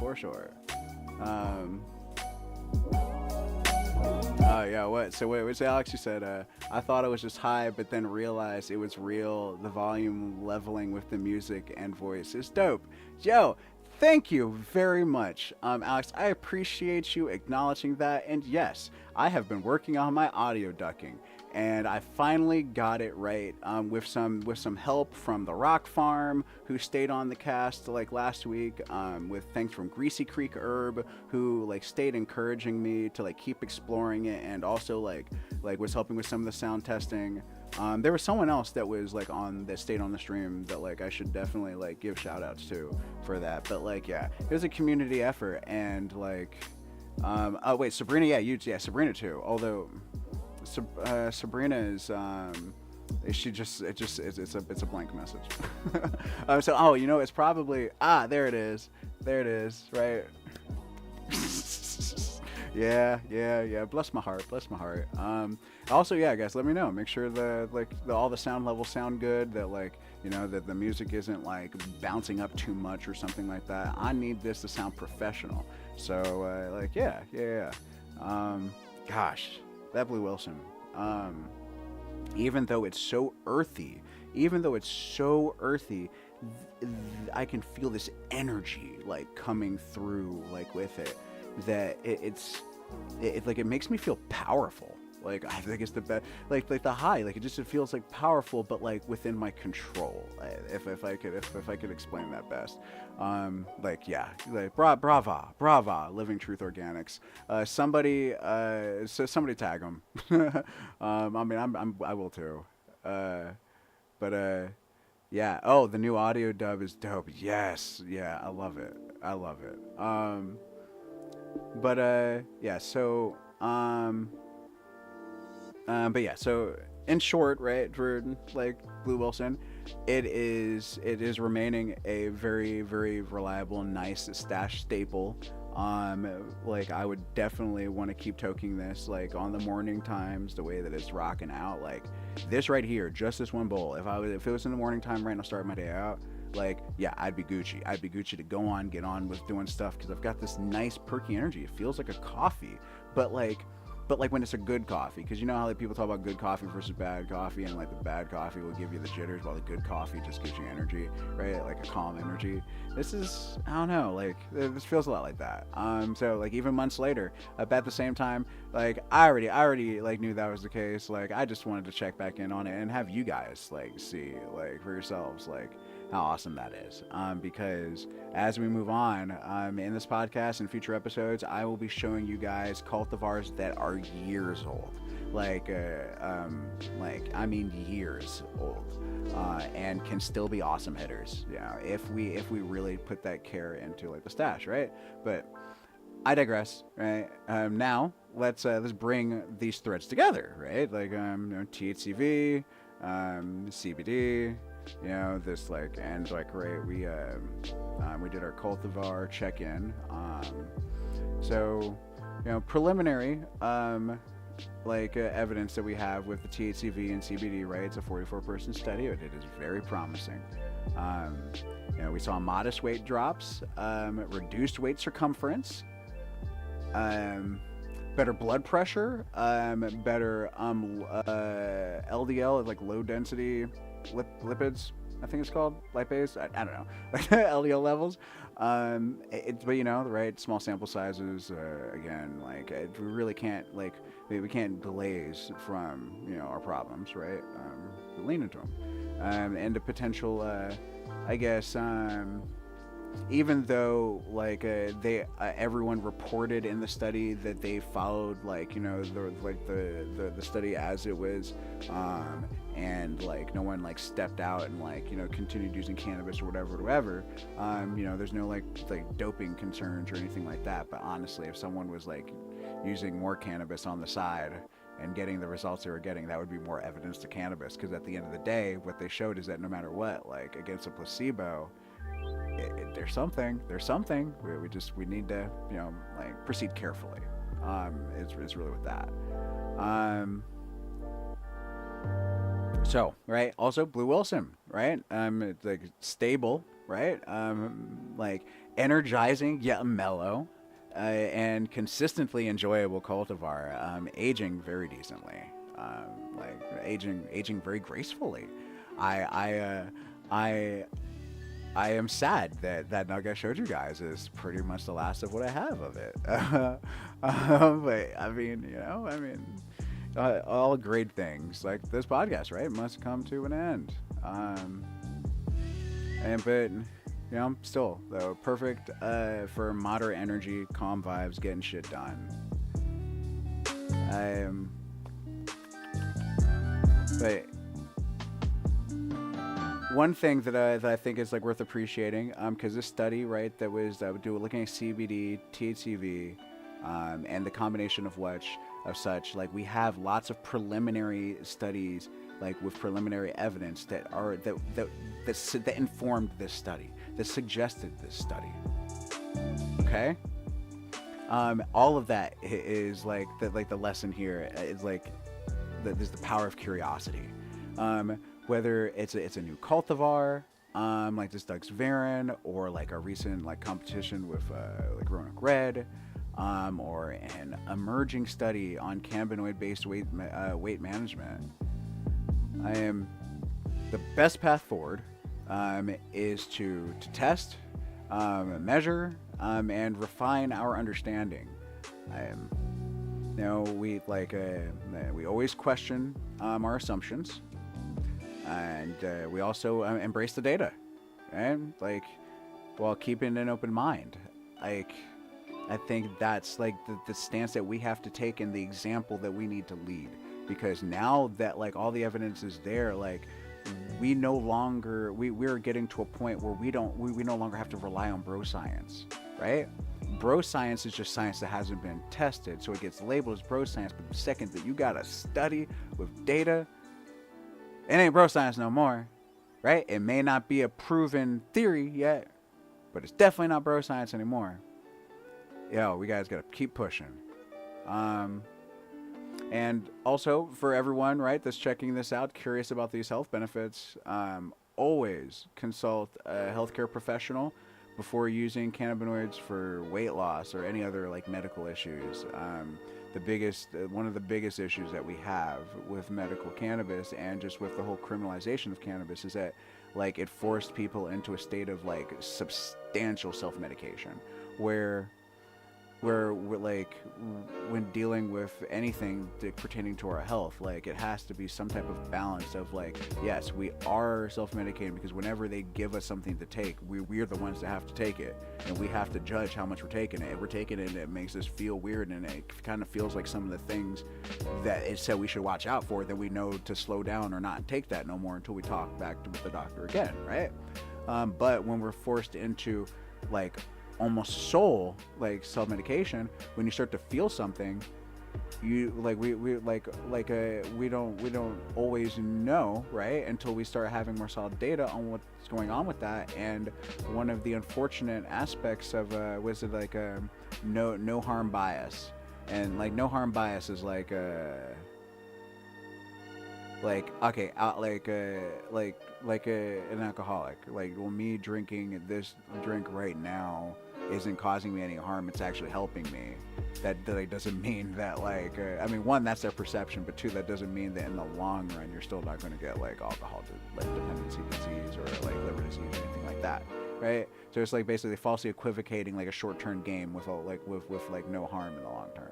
Yeah, what? So wait, Alex, you said, I thought I was just high, but then realized it was real. The volume leveling with the music and voice is dope. Yo, thank you very much, Alex. I appreciate you acknowledging that. And yes, I have been working on my audio ducking, and I finally got it right, with some help from the Rock Farm, who stayed on the cast last week, with thanks from Greasy Creek Herb, who stayed encouraging me to keep exploring it, and also was helping with some of the sound testing. There was someone else that was that stayed on the stream that I should definitely give shout outs to for that. But yeah, it was a community effort. And oh wait, Sabrina, yeah, Sabrina too, although Sabrina is it's a blank message. So it's probably there it is, right? Yeah. Bless my heart. Also, yeah, guys, let me know. Make sure all the sound levels sound good. That that the music isn't bouncing up too much or something like that. I need this to sound professional. So yeah. Gosh, that Blue Wilson. Even though it's so earthy, I can feel this energy coming through with it. That it makes me feel powerful. I think it's the best. The high. It just feels powerful, but within my control. If I could explain that best. Yeah. Brava. Living Truth Organics. Somebody tag them. I mean, I will too. But yeah. Oh, the new audio dub is dope. Yes. Yeah. I love it. But yeah, so but yeah, so in short, right, for Blue Wilson, it is remaining a very, very reliable, nice stash staple. I would definitely want to keep toking this on the morning times, the way that it's rocking out. This right here, just this one bowl. If it was in the morning time, right, I'll start my day out. Yeah, I'd be Gucci to get on with doing stuff, because I've got this nice perky energy. It feels like a coffee, but but like when it's a good coffee, because you know how like people talk about good coffee versus bad coffee, and like the bad coffee will give you the jitters while the good coffee just gives you energy, right? Like a calm energy. This is, I don't know, like this feels a lot like that. So like even months later, but at the same time, like I already like knew that was the case. Like I just wanted to check back in on it and have you guys like see like for yourselves like how awesome that is. Because as we move on in this podcast and future episodes, I will be showing you guys cultivars that are years old, like I mean years old, and can still be awesome hitters. Yeah, if we really put that care into like the stash, right? But I digress, right? Now let's bring these threads together, right? Like THCV, CBD. You know, this like, and like, right, we did our cultivar check-in. So, you know, preliminary, evidence that we have with the THCV and CBD, right? It's a 44-person study, but it is very promising. You know, we saw modest weight drops, reduced weight circumference, better blood pressure, better LDL, like low density lipids, I think it's called lipase. I don't know, LDL levels. But you know, right, small sample sizes. Again, like we really can't we can't glaze from our problems, right? Lean into them, and the potential. I guess even though like everyone reported in the study that they followed the study as it was, and like no one like stepped out and continued using cannabis or whatever. There's no like doping concerns or anything like that. But honestly, if someone was like using more cannabis on the side and getting the results they were getting, that would be more evidence to cannabis. Because at the end of the day, what they showed is that no matter what, like against a placebo, there's something. We need to proceed carefully. It's really with that. So right, also Blue Wilson, right? It's like stable, right? Like energizing yet mellow, and consistently enjoyable cultivar. Aging very decently. Aging very gracefully. I am sad that nug I showed you guys is pretty much the last of what I have of it. But I mean, all great things like this podcast, right, must come to an end. But still though perfect for moderate energy, calm vibes, getting shit done. But one thing that I think is like worth appreciating, because this study, right, that was looking at CBD, THCV, and the combination of such, like we have lots of preliminary studies, like with preliminary evidence that informed this study, that suggested this study. Okay, all of that is like the lesson here is like there's the power of curiosity. Whether it's a new cultivar, like this Doug's Varen, or like a recent like competition with like Roanoke Red, or an emerging study on cannabinoid-based weight management. The best path forward is to test, measure, and refine our understanding. We always question our assumptions. And we also embrace the data, and like while keeping an open mind. Like I think that's like the stance that we have to take and the example that we need to lead, because now that like all the evidence is there, like we're getting to a point where we no longer have to rely on bro science, right? Bro science is just science that hasn't been tested, so it gets labeled as bro science. But the second that you got a study with data, it ain't bro science no more, right? It may not be a proven theory yet, but it's definitely not bro science anymore. Yo, we guys gotta keep pushing. And also for everyone, right, that's checking this out, curious about these health benefits, always consult a healthcare professional before using cannabinoids for weight loss or any other like medical issues. one of the biggest issues that we have with medical cannabis and just with the whole criminalization of cannabis is that like it forced people into a state of like substantial self-medication where we're like when dealing with anything pertaining to our health, like it has to be some type of balance of like, yes, we are self-medicating because whenever they give us something to take, we're the ones that have to take it, and we have to judge how much we're taking it. If we're taking it and it makes us feel weird and it kind of feels like some of the things that it said we should watch out for, then we know to slow down or not take that no more until we talk back with the doctor again, right? But when we're forced into like almost soul like self-medication, when you start to feel something, you like we don't always know, right, until we start having more solid data on what's going on with that. And one of the unfortunate aspects of was it like no harm bias, and like no harm bias is like okay, an alcoholic, like, well, me drinking this drink right now isn't causing me any harm, it's actually helping me. That like doesn't mean that like I mean, one, that's their perception, but two, that doesn't mean that in the long run you're still not going to get like alcohol like dependency disease or like liver disease or anything like that, right? So it's like basically falsely equivocating like a short-term game with all like with like no harm in the long term.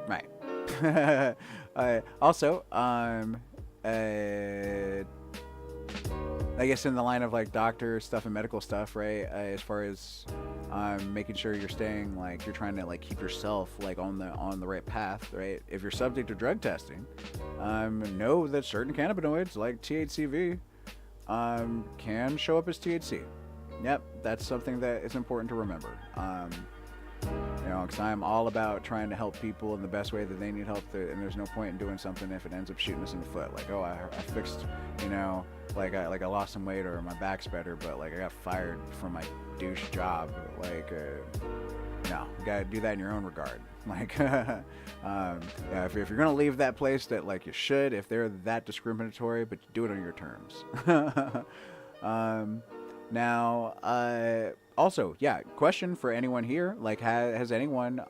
Right. Also, I guess in the line of like doctor stuff and medical stuff, right? As far as making sure you're staying like you're trying to like keep yourself like on the right path, right? If you're subject to drug testing, know that certain cannabinoids like THCV can show up as THC. Yep, that's something that is important to remember. You know, because I'm all about trying to help people in the best way that they need help, and there's no point in doing something if it ends up shooting us in the foot. Like, oh, I fixed, you know, like I lost some weight or my back's better, but like I got fired from my douche job. Like, no, you gotta do that in your own regard. Like, yeah, if you're gonna leave that place, that like you should, if they're that discriminatory, but do it on your terms. Now, also, yeah, question for anyone here, like, has anyone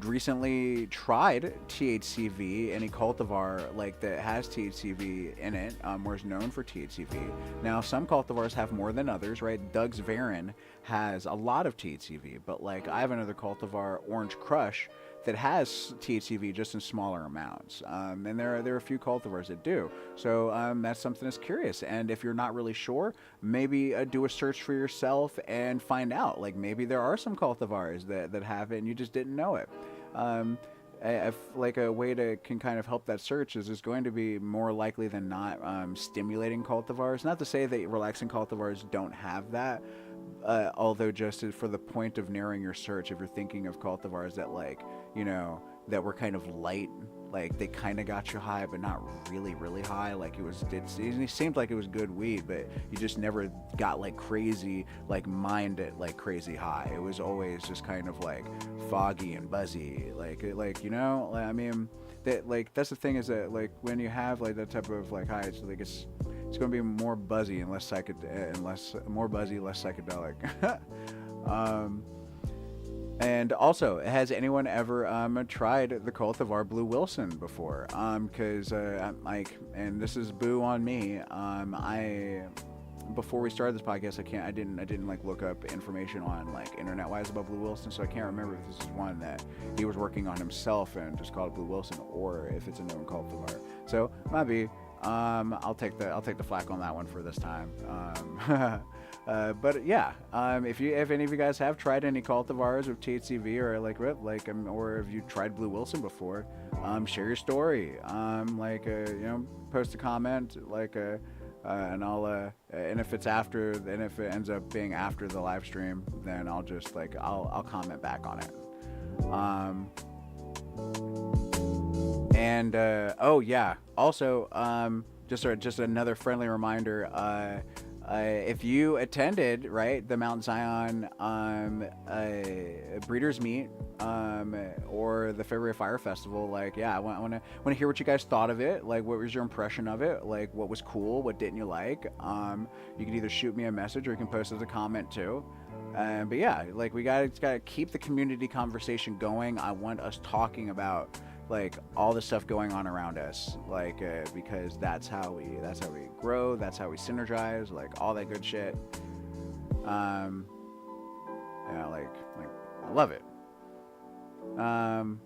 recently tried THCV, any cultivar like that has THCV in it, or is known for THCV? Now, some cultivars have more than others, right? Doug's Varin has a lot of THCV, but like I have another cultivar, Orange Crush, that has THCV just in smaller amounts, and there are a few cultivars that do. So that's something that's curious. And if you're not really sure, maybe do a search for yourself and find out. Like maybe there are some cultivars that have it and you just didn't know it. If like a way to can kind of help that search is going to be more likely than not stimulating cultivars. Not to say that relaxing cultivars don't have that. Although just for the point of narrowing your search, if you're thinking of cultivars that like, you know, that were kind of light, like they kind of got you high, but not really, really high. Like it seemed like it was good weed, but you just never got like crazy, like minded, like crazy high. It was always just kind of like foggy and buzzy, like, you know, I mean, that like, that's the thing is that like when you have like that type of like high, it's like it's going to be more buzzy and less more buzzy, less psychedelic. And also, has anyone ever tried the cultivar Blue Wilson before? Because like, and this is boo on me. Before we started this podcast, I didn't like look up information on like internet-wise about Blue Wilson, so I can't remember if this is one that he was working on himself and just called it Blue Wilson, or if it's a known cultivar. So might be. I'll take the flack on that one for this time. But yeah, if any of you guys have tried any cultivars with THCV or if you tried Blue Wilson before, share your story. You know, post a comment, and I'll and if it ends up being after the live stream, then I'll just I'll comment back on it. And oh yeah, also just another friendly reminder, if you attended, right, the Mount Zion Breeders Meet or the February Fire Festival, like, yeah, I want to hear what you guys thought of it. Like, what was your impression of it? Like, what was cool? What didn't you like? You can either shoot me a message or you can post as a comment too. But yeah, like we gotta keep the community conversation going. I want us talking about like all the stuff going on around us, like because that's how we grow, that's how we synergize, like all that good shit. Um, yeah, like I love it. And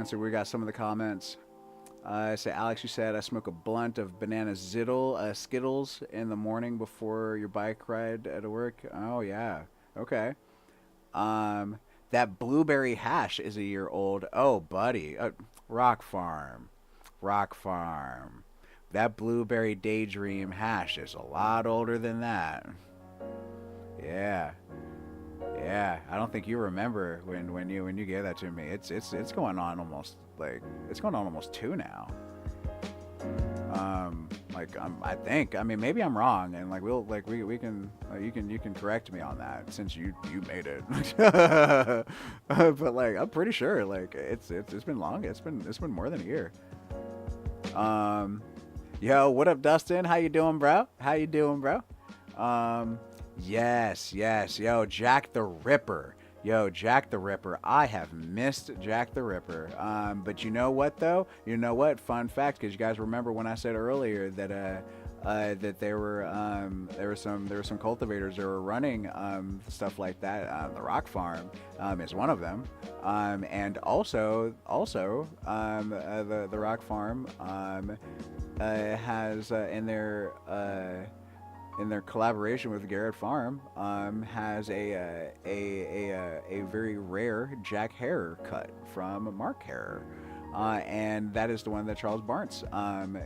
so we got some of the comments. Say, Alex, you said I smoke a blunt of banana Skittles in the morning before your bike ride at work. Oh yeah, okay. Um, that blueberry hash is a year old. Oh, buddy, Rock Farm, Rock Farm. That blueberry daydream hash is a lot older than that. Yeah, yeah. I don't think you remember when you gave that to me. It's going on almost like it's going on almost 2 now. I think, I mean, maybe I'm wrong, and like we can you can correct me on that since you made it. But like I'm pretty sure like it's been long. It's been more than a year. Yo, what up, Dustin? How you doing, bro? How you doing, bro? Yes. Yo, Jack the Ripper. Yo, Jack the Ripper. I have missed Jack the Ripper. But you know what though? You know what? Fun fact, because you guys remember when I said earlier that that there were some cultivators that were running stuff like that. The Rock Farm is one of them, and also the Rock Farm has in their collaboration with Garrett Farm, has a very rare Jack Herer cut from Mark Herer. And that is the one that Charles Barnes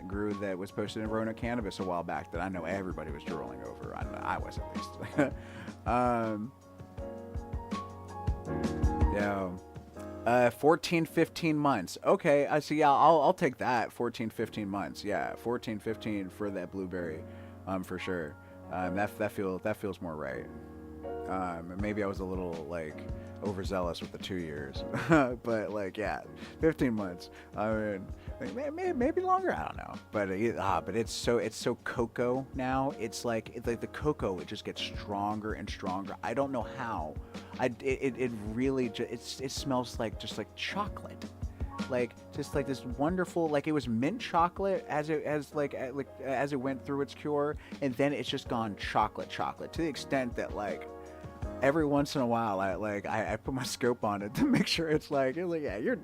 grew, that was posted in Rona Cannabis a while back, that I know everybody was drooling over. I was, at least. Yeah. 14, 15 months. Okay, I see. Yeah, I'll take that. 14, 15 months. Yeah, 14, 15 for that blueberry, for sure. That feels more right. Maybe I was a little like overzealous with the 2 years, but like yeah, 15 months. I mean, maybe longer. I don't know. But it's so cocoa now. It's like the cocoa. It just gets stronger and stronger. I don't know how. It really it smells like just like chocolate. Like just like this wonderful, like it was mint chocolate as it went through its cure, and then it's just gone chocolate to the extent that like every once in a while I put my scope on it to make sure it's like yeah, your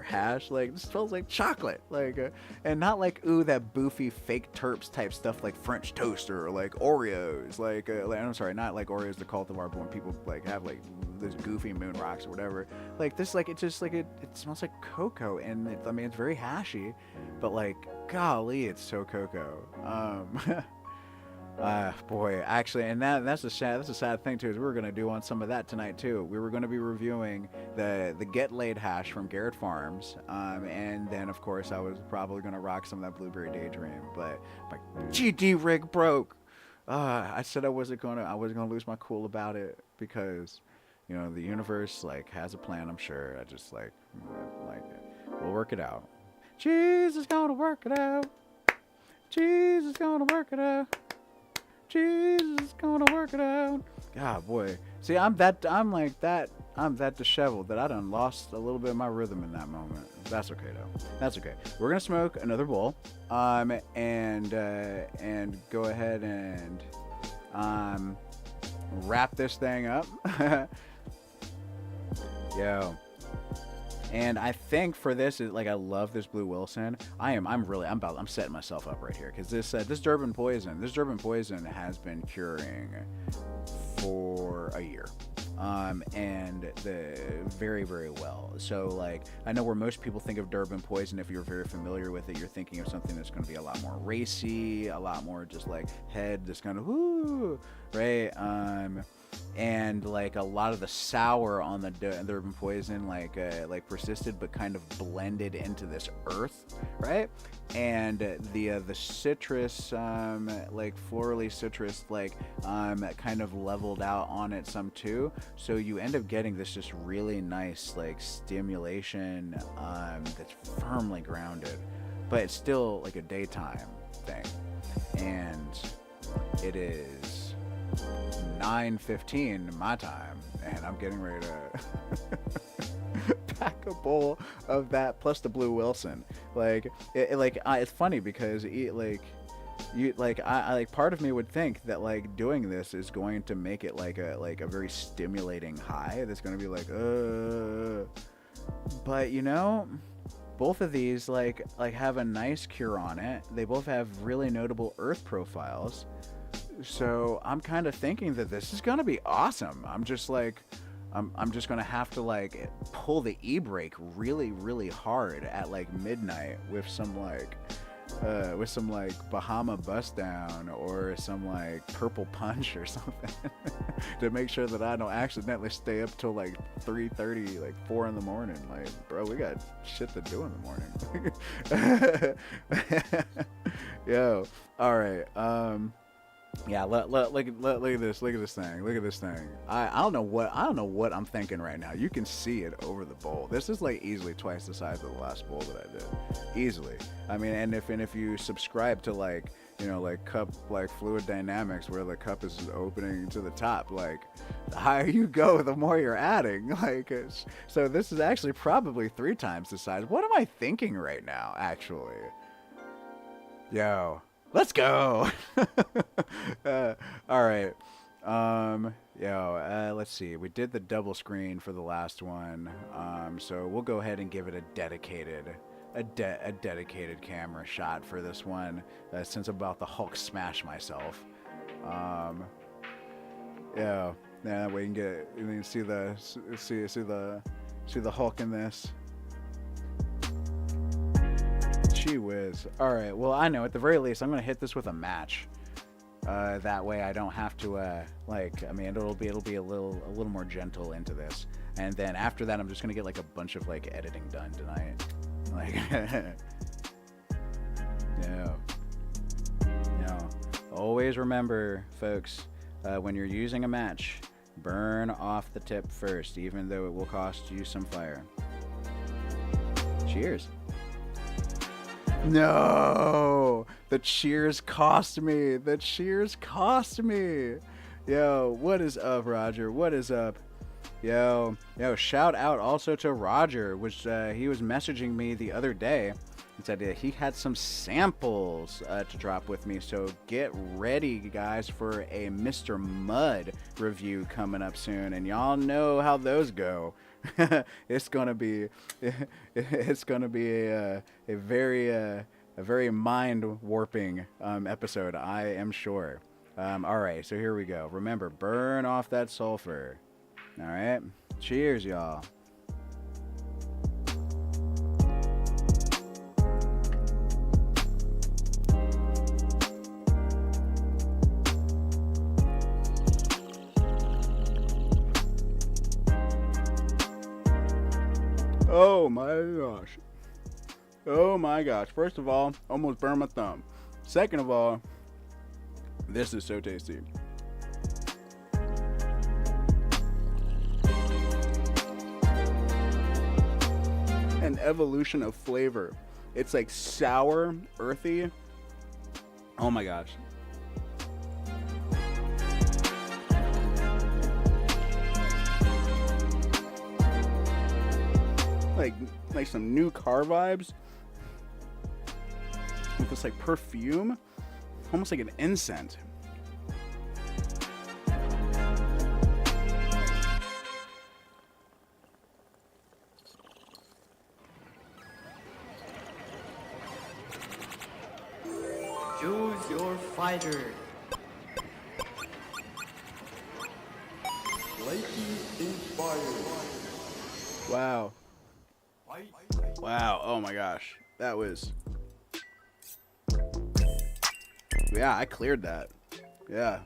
hash like it smells like chocolate, like and not like ooh that boofy fake terps type stuff like French toast or like Oreos, like I'm sorry, not like Oreos the cultivar, but when people like have like those goofy moon rocks or whatever, like this, like it just like it smells like cocoa, and I mean it's very hashy, but like golly, it's so cocoa. Boy, actually, and that's a sad thing too, is we were gonna do on some of that tonight too. We were gonna be reviewing the Get Laid hash from Garrett Farms, and then of course I was probably gonna rock some of that Blueberry Daydream, but my GD rig broke. I said I wasn't gonna lose my cool about it, because you know the universe like has a plan. I'm sure. I just like we'll work it out. Jesus gonna work it out. Jesus gonna work it out. Jesus is gonna work it out. God, boy. See, I'm that disheveled that I done lost a little bit of my rhythm in that moment. That's okay though. That's okay. We're gonna smoke another bowl, and go ahead and wrap this thing up. Yo. And I think for this, like, I love this Blue Wilson. I'm setting myself up right here, because this Durban poison has been curing for a year, and very, very well. So like, I know where most people think of Durban poison, if you're very familiar with it, you're thinking of something that's going to be a lot more racy, a lot more just like head, this kind of whoo, right? And like a lot of the sour on the Durban poison like persisted, but kind of blended into this earth, right? And the citrus, like florally citrus, like kind of leveled out on it some too. So you end up getting this just really nice like stimulation that's firmly grounded, but it's still like a daytime thing, and it is 9:15 my time, and I'm getting ready to pack a bowl of that plus the Blue Wilson. It's funny because I part of me would think that like doing this is going to make it like a very stimulating high that's going to be like but you know, both of these like have a nice cure on it. They both have really notable earth profiles. So I'm kind of thinking that this is gonna be awesome. I'm just gonna have to like pull the e-brake really, really hard at like midnight with some Bahama Bust Down or some like Purple Punch or something to make sure that I don't accidentally stay up till like 3:30, like 4 in the morning. Like, bro, we got shit to do in the morning. Yo, all right. Yeah, look at this. Look at this thing. I don't know what I'm thinking right now. You can see it over the bowl. This is like easily twice the size of the last bowl that I did. Easily. I mean, and if you subscribe to like, you know, like cup like fluid dynamics where the cup is opening to the top, like the higher you go, the more you're adding. Like so this is actually probably 3 times the size. What am I thinking right now, actually? Yo. Let's go. All right. Let's see. We did the double screen for the last one. So we'll go ahead and give it a dedicated camera shot for this one, since I'm about to Hulk smash myself. Yeah, we can see the Hulk in this. Gee whiz. Alright, well, I know, at the very least, I'm going to hit this with a match. That way I don't have to, it'll be a little more gentle into this. And then after that, I'm just going to get, like, a bunch of, like, editing done tonight. Like, always remember, folks, when you're using a match, burn off the tip first, even though it will cost you some fire. Cheers. No, the cheers cost me. Yo, what is up, Roger? What is up? Yo, shout out also to Roger, which he was messaging me the other day. He said he had some samples to drop with me, so get ready, guys, for a Mr. Mud review coming up soon, and y'all know how those go. It's gonna be a very mind warping episode, I am sure. All right, so here we go. Remember, burn off that sulfur. All right, cheers, y'all. Oh my gosh. First of all, almost burned my thumb. Second of all, this is so tasty. An evolution of flavor. It's like sour, earthy. Oh my gosh. Like some new car vibes with this like perfume, almost like an incense. Choose your fighter. Lightning inspired. Wow. Wow, oh my gosh. That was... Yeah, I cleared that. Yeah.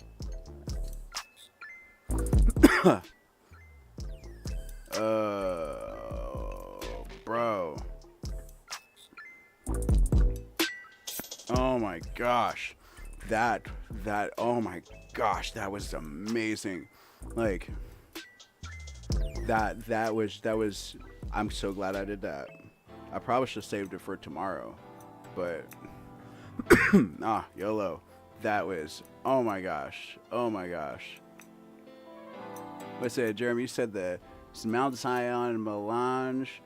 Bro. Oh my gosh. Oh my gosh, that was amazing. Like, that was, I'm so glad I did that. I probably should have saved it for tomorrow, but, YOLO. That was, oh my gosh. Oh my gosh. What's it, Jeremy? You said the Mount Zion melange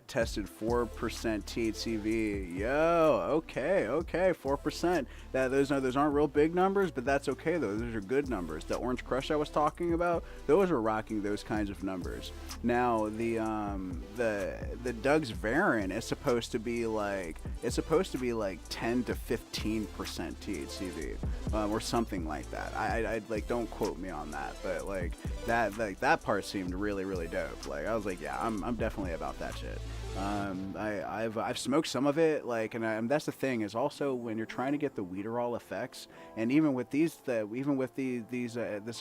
tested 4% THCV. Yo, okay, 4%. Those aren't real big numbers, but that's okay though. Those are good numbers. The Orange Crush I was talking about, those are rocking those kinds of numbers. Now the Doug's Varin is supposed to be like 10 to 15% THCV, or something like that. I like, don't quote me on that, but like that part seemed really dope. Like I was like, yeah, I'm definitely about that shit. I've smoked some of it, like, and that's the thing is also when you're trying to get the Weederall effects, and even with this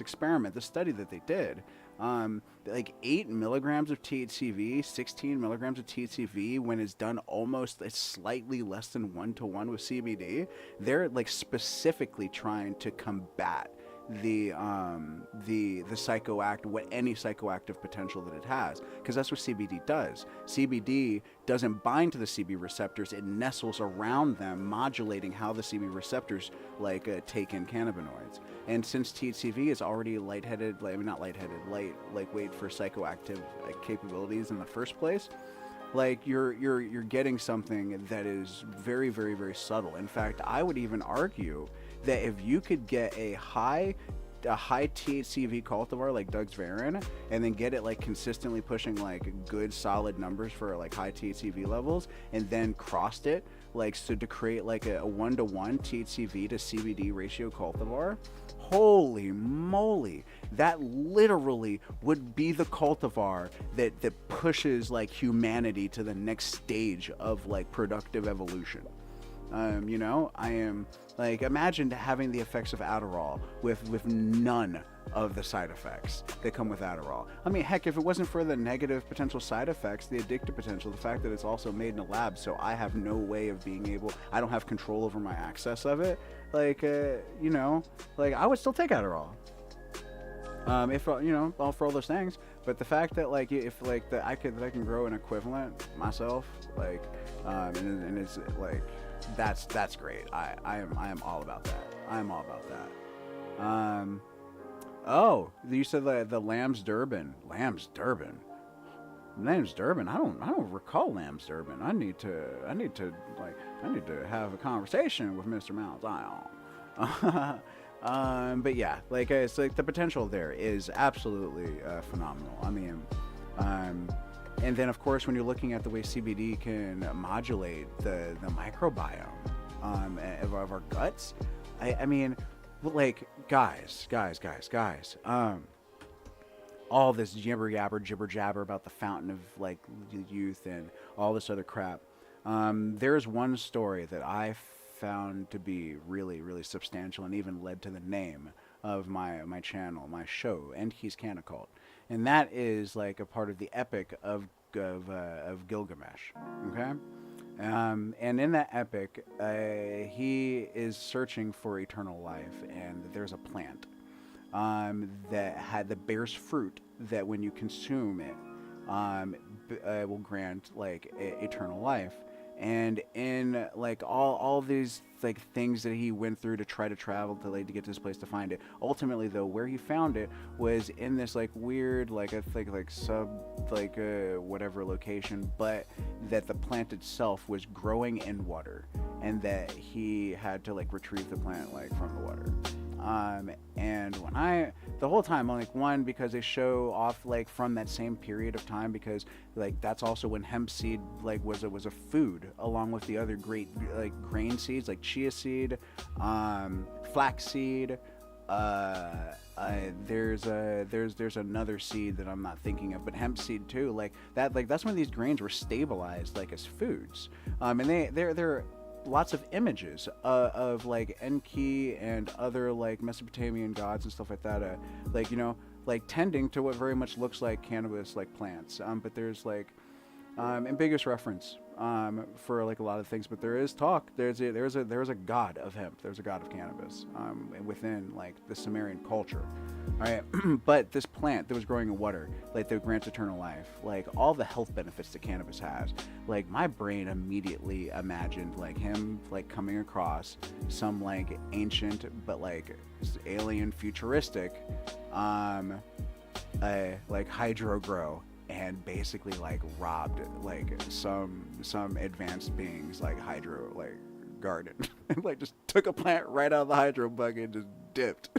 experiment, the study that they did, like 8 milligrams of THCV, 16 milligrams of THCV, when it's done almost slightly less than 1-to-1 with CBD, they're like specifically trying to combat the any psychoactive potential that it has, because that's what CBD does. CBD doesn't bind to the CB receptors; it nestles around them, modulating how the CB receptors take in cannabinoids. And since THCV is already lightweight for psychoactive capabilities in the first place, like you're getting something that is very subtle. In fact, I would even argue that if you could get a high THCV cultivar like Doug's Varin, and then get it like consistently pushing like good solid numbers for like high THCV levels, and then crossed it to create like a 1-to-1 THCV to CBD ratio cultivar, holy moly, that literally would be the cultivar that pushes like humanity to the next stage of like productive evolution. I am like, imagine having the effects of Adderall with none of the side effects that come with Adderall. I mean, heck, if it wasn't for the negative potential side effects, the addictive potential, the fact that it's also made in a lab, so I have no way of I don't have control over my access of it. Like, I would still take Adderall. If all for all those things, but the fact that like if like that I can grow an equivalent myself, like, and it's like that's great. I am all about that. I am all about that. Oh, you said the Lamb's Durban. I don't recall Lamb's Durban. I need to have a conversation with Mr. Mount Zion. But yeah, like it's like the potential there is absolutely phenomenal. I mean, and then of course when you're looking at the way CBD can modulate the microbiome of our guts, I mean, like guys, all this jibber jabber about the fountain of like youth and all this other crap. There's one story that I found to be really substantial and even led to the name of my channel, my show, Enki's CannaCult, and that is like a part of the epic of Gilgamesh. Okay. And in that epic, he is searching for eternal life, and there's a plant that bears fruit that when you consume it will grant like eternal life. And in like all these like things that he went through to try to travel to get to this place to find it, ultimately though where he found it was in this like weird whatever location, but that the plant itself was growing in water, and that he had to like retrieve the plant like from the water. And when the whole time, I'm like, one, because they show off like from that same period of time, because like that's also when hemp seed like was a food along with the other great like grain seeds like chia seed, flax seed. There's another seed that I'm not thinking of, but hemp seed too. Like that's when these grains were stabilized like as foods. And they're lots of images of like Enki and other like Mesopotamian gods and stuff like that, like tending to what very much looks like cannabis like plants, but there's like ambiguous reference for like a lot of things, but there is talk. There's a god of hemp. There's a god of cannabis within like the Sumerian culture. All right, but this plant that was growing in water, like that grants eternal life, like all the health benefits that cannabis has. Like my brain immediately imagined like him like coming across some like ancient but like alien futuristic, like hydro grow, and basically like robbed like some advanced beings like hydro like garden and like just took a plant right out of the hydro bucket and just dipped.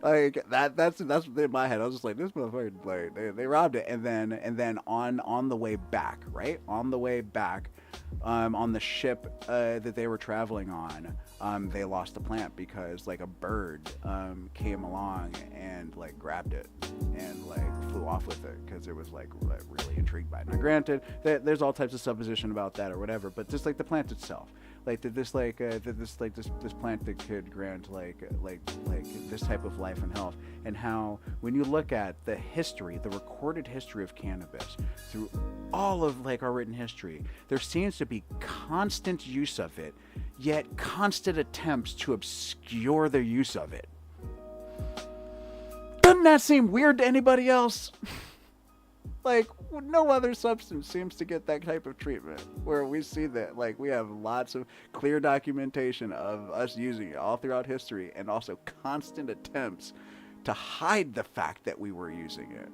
Like that's in my head. I was just like, this motherfucker, like they robbed it, and then on the way back, right on the way back, on the ship that they were traveling on, they lost the plant because like a bird came along and like grabbed it and like flew off with it because it was like really intrigued by it. Now, granted, there's all types of supposition about that or whatever, but just like the plant itself. Like this plant that could grant like this type of life and health, and how when you look at the history, the recorded history of cannabis through all of like our written history, there seems to be constant use of it, yet constant attempts to obscure the use of it. Doesn't that seem weird to anybody else? Like, no other substance seems to get that type of treatment, where we see that, like, we have lots of clear documentation of us using it all throughout history, and also constant attempts to hide the fact that we were using it.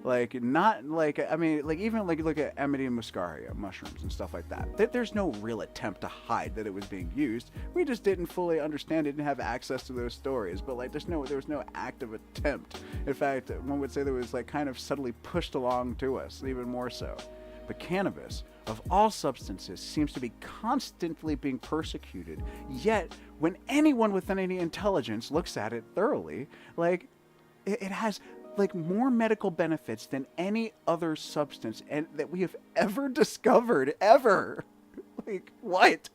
Like, not, like, I mean, like, even, like, look at Amidia muscaria, mushrooms and stuff like that. There's no real attempt to hide that it was being used. We just didn't fully understand it and have access to those stories. But, like, there was no active attempt. In fact, one would say there was, like, kind of subtly pushed along to us, even more so. But cannabis, of all substances, seems to be constantly being persecuted. Yet, when anyone with any intelligence looks at it thoroughly, like, it has like more medical benefits than any other substance and that we have ever discovered, ever. Like, what?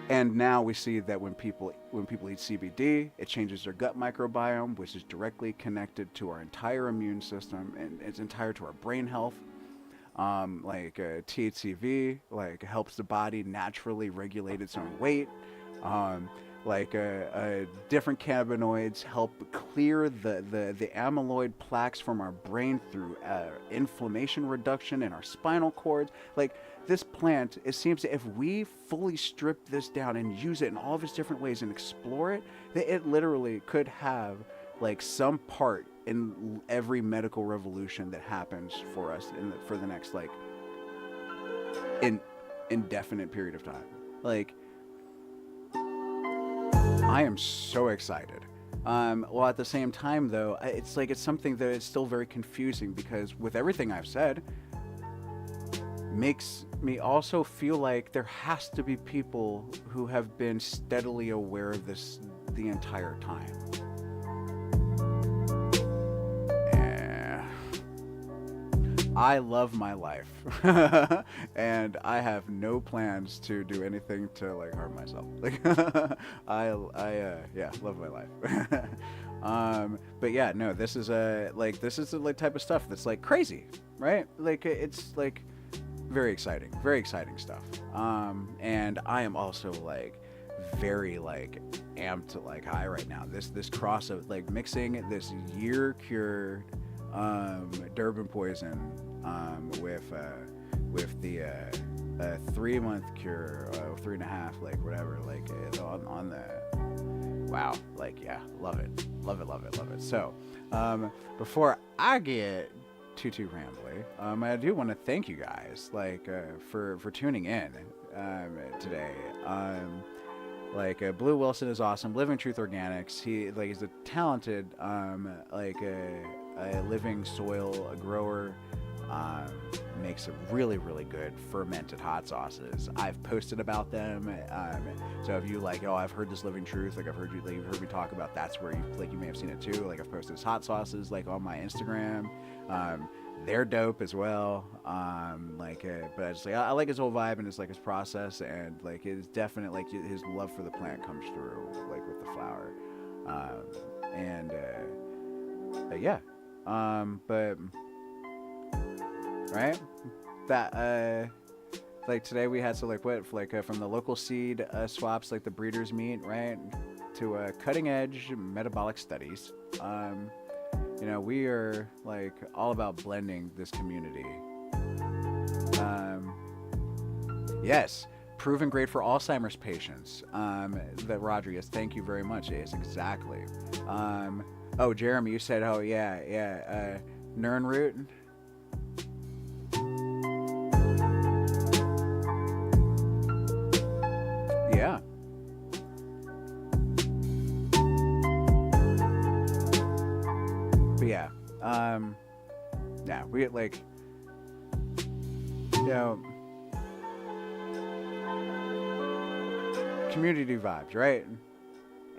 And now we see that when people eat CBD, it changes their gut microbiome, which is directly connected to our entire immune system, and it's entire to our brain health. THCV like helps the body naturally regulate its own weight. Different cannabinoids help clear the amyloid plaques from our brain through inflammation reduction in our spinal cords. Like, this plant, it seems that if we fully strip this down and use it in all of its different ways and explore it, that it literally could have like some part in every medical revolution that happens for us for the next like indefinite period of time. Like, I am so excited. Well, at the same time, though, it's something that is still very confusing, because with everything I've said, makes me also feel like there has to be people who have been steadily aware of this the entire time. I love my life, and I have no plans to do anything to like harm myself. Like, love my life. But yeah, no, this is the like type of stuff that's like crazy, right? Like, it's like very exciting stuff. And I am also like very like amped, like high right now. This cross of like mixing this year cured Durban poison with the 3 month cure, 3.5, like whatever, like on the wow, like yeah, love it. So before I get too rambly, I do want to thank you guys like for tuning in today. Blue Wilson is awesome. Living Truth Organics. He's a talented a living soil grower. Makes a really good fermented hot sauces. I've posted about them. So if you like, I've heard this Living Truth, like you've heard me talk about, that's where you may have seen it too. Like, I've posted his hot sauces like on my Instagram. They're dope as well. But I just I like his whole vibe and his process, and like it's definite, like his love for the plant comes through like with the flower. But right? That like today we had from the local seed swaps, like the breeders meet, right, to cutting edge metabolic studies. We are like all about blending this community. Yes, proven great for Alzheimer's patients. That Rodriguez, thank you very much. Yes, exactly. Oh, Jeremy, you said, oh yeah, Nernroot. Yeah. But yeah, yeah, we like, community vibes, right?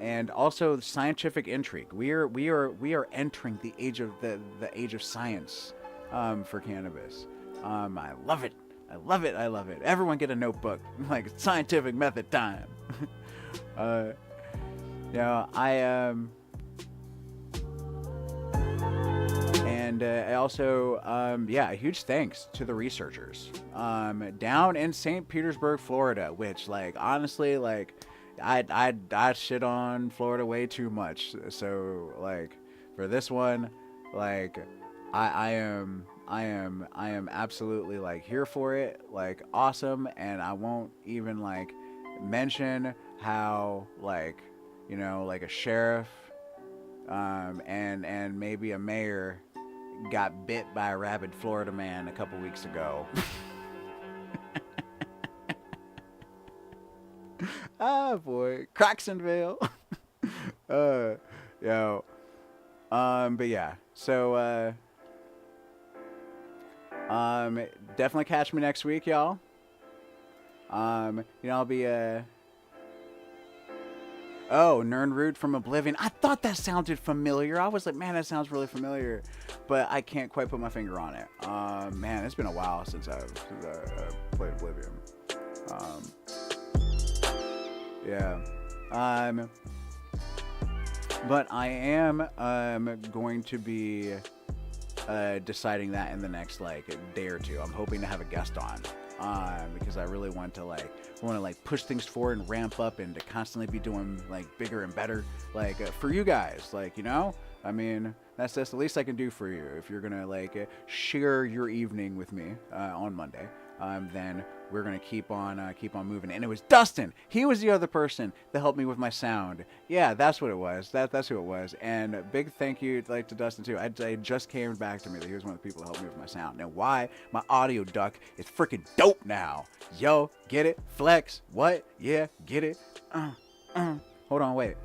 And also scientific intrigue. We are entering the age of the age of science, for cannabis. I love it. I love it. I love it. Everyone get a notebook, like scientific method time. I also, a huge thanks to the researchers down in St. Petersburg, Florida, which, like, honestly, like, I shit on Florida way too much. So, like, for this one, like, I am absolutely, like, here for it, like, awesome, and I won't even, like, mention how, like, like a sheriff, and maybe a mayor got bit by a rabid Florida man a couple weeks ago. Ah, boy, Croxonville. But yeah, so definitely catch me next week, y'all. I'll be Oh, Nernroot from Oblivion. I thought that sounded familiar. I was like, man, that sounds really familiar, but I can't quite put my finger on it. Man, it's been a while since I've played Oblivion. But I am going to be deciding that in the next like day or two. I'm hoping to have a guest on. Because I really want to push things forward and ramp up and to constantly be doing like bigger and better, like for you guys, like, I mean, that's the least I can do for you. If you're gonna like share your evening with me on Monday, then we're gonna keep on moving. And it was Dustin. He was the other person that helped me with my sound. Yeah, that's what it was. That's who it was. And big thank you to Dustin too. I just came back to me that he was one of the people that helped me with my sound. Now, why my audio duck is freaking dope now. Yo, get it? Flex. What? Yeah, get it? Hold on, wait.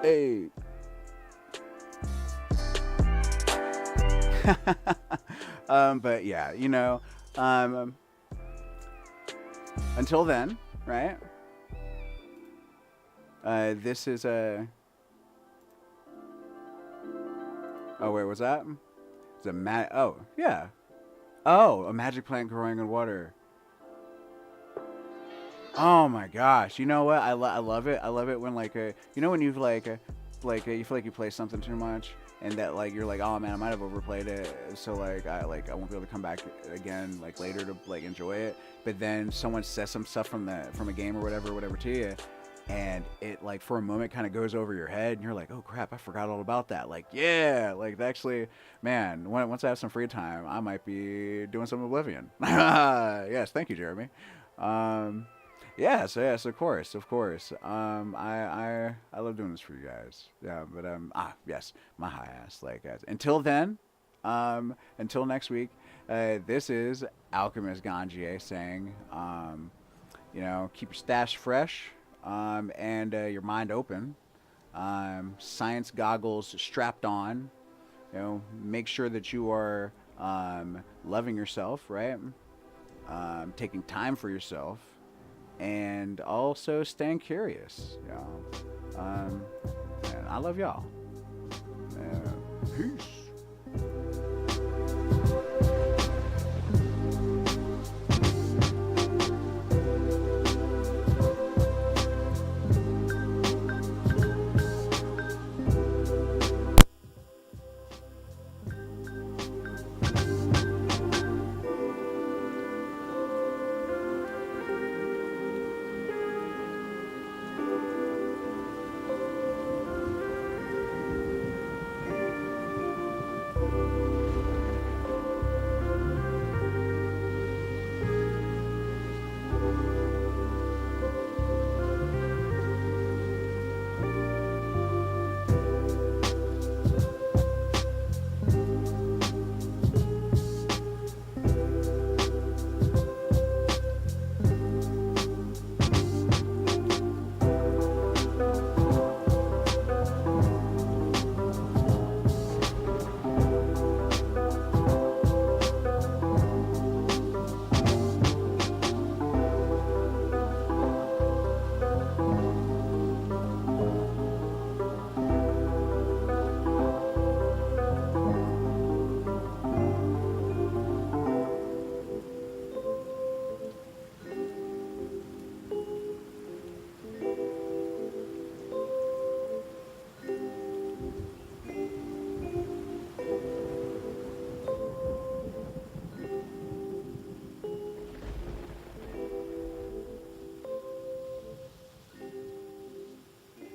Hey. But yeah, until then, right? This is a. Oh wait, what's that? It's a Oh yeah. Oh, a magic plant growing in water. Oh my gosh! You know what? I love it. I love it when when you've you feel like you play something too much. And that you're like, oh man, I might have overplayed it, so I won't be able to come back again later to enjoy it. But then someone says some stuff from a game or whatever to you, and it for a moment kind of goes over your head, and you're like, oh crap, I forgot all about that. Actually, man, once I have some free time, I might be doing some Oblivion. Yes, thank you, Jeremy. Yes, of course. I love doing this for you guys. Yeah, but yes, my high ass. Until then, until next week, this is Alchemist Ganjier saying, keep your stash fresh, and your mind open. Science goggles strapped on. Make sure that you are loving yourself, right? Taking time for yourself. And also staying curious, y'all. And I love y'all. Peace.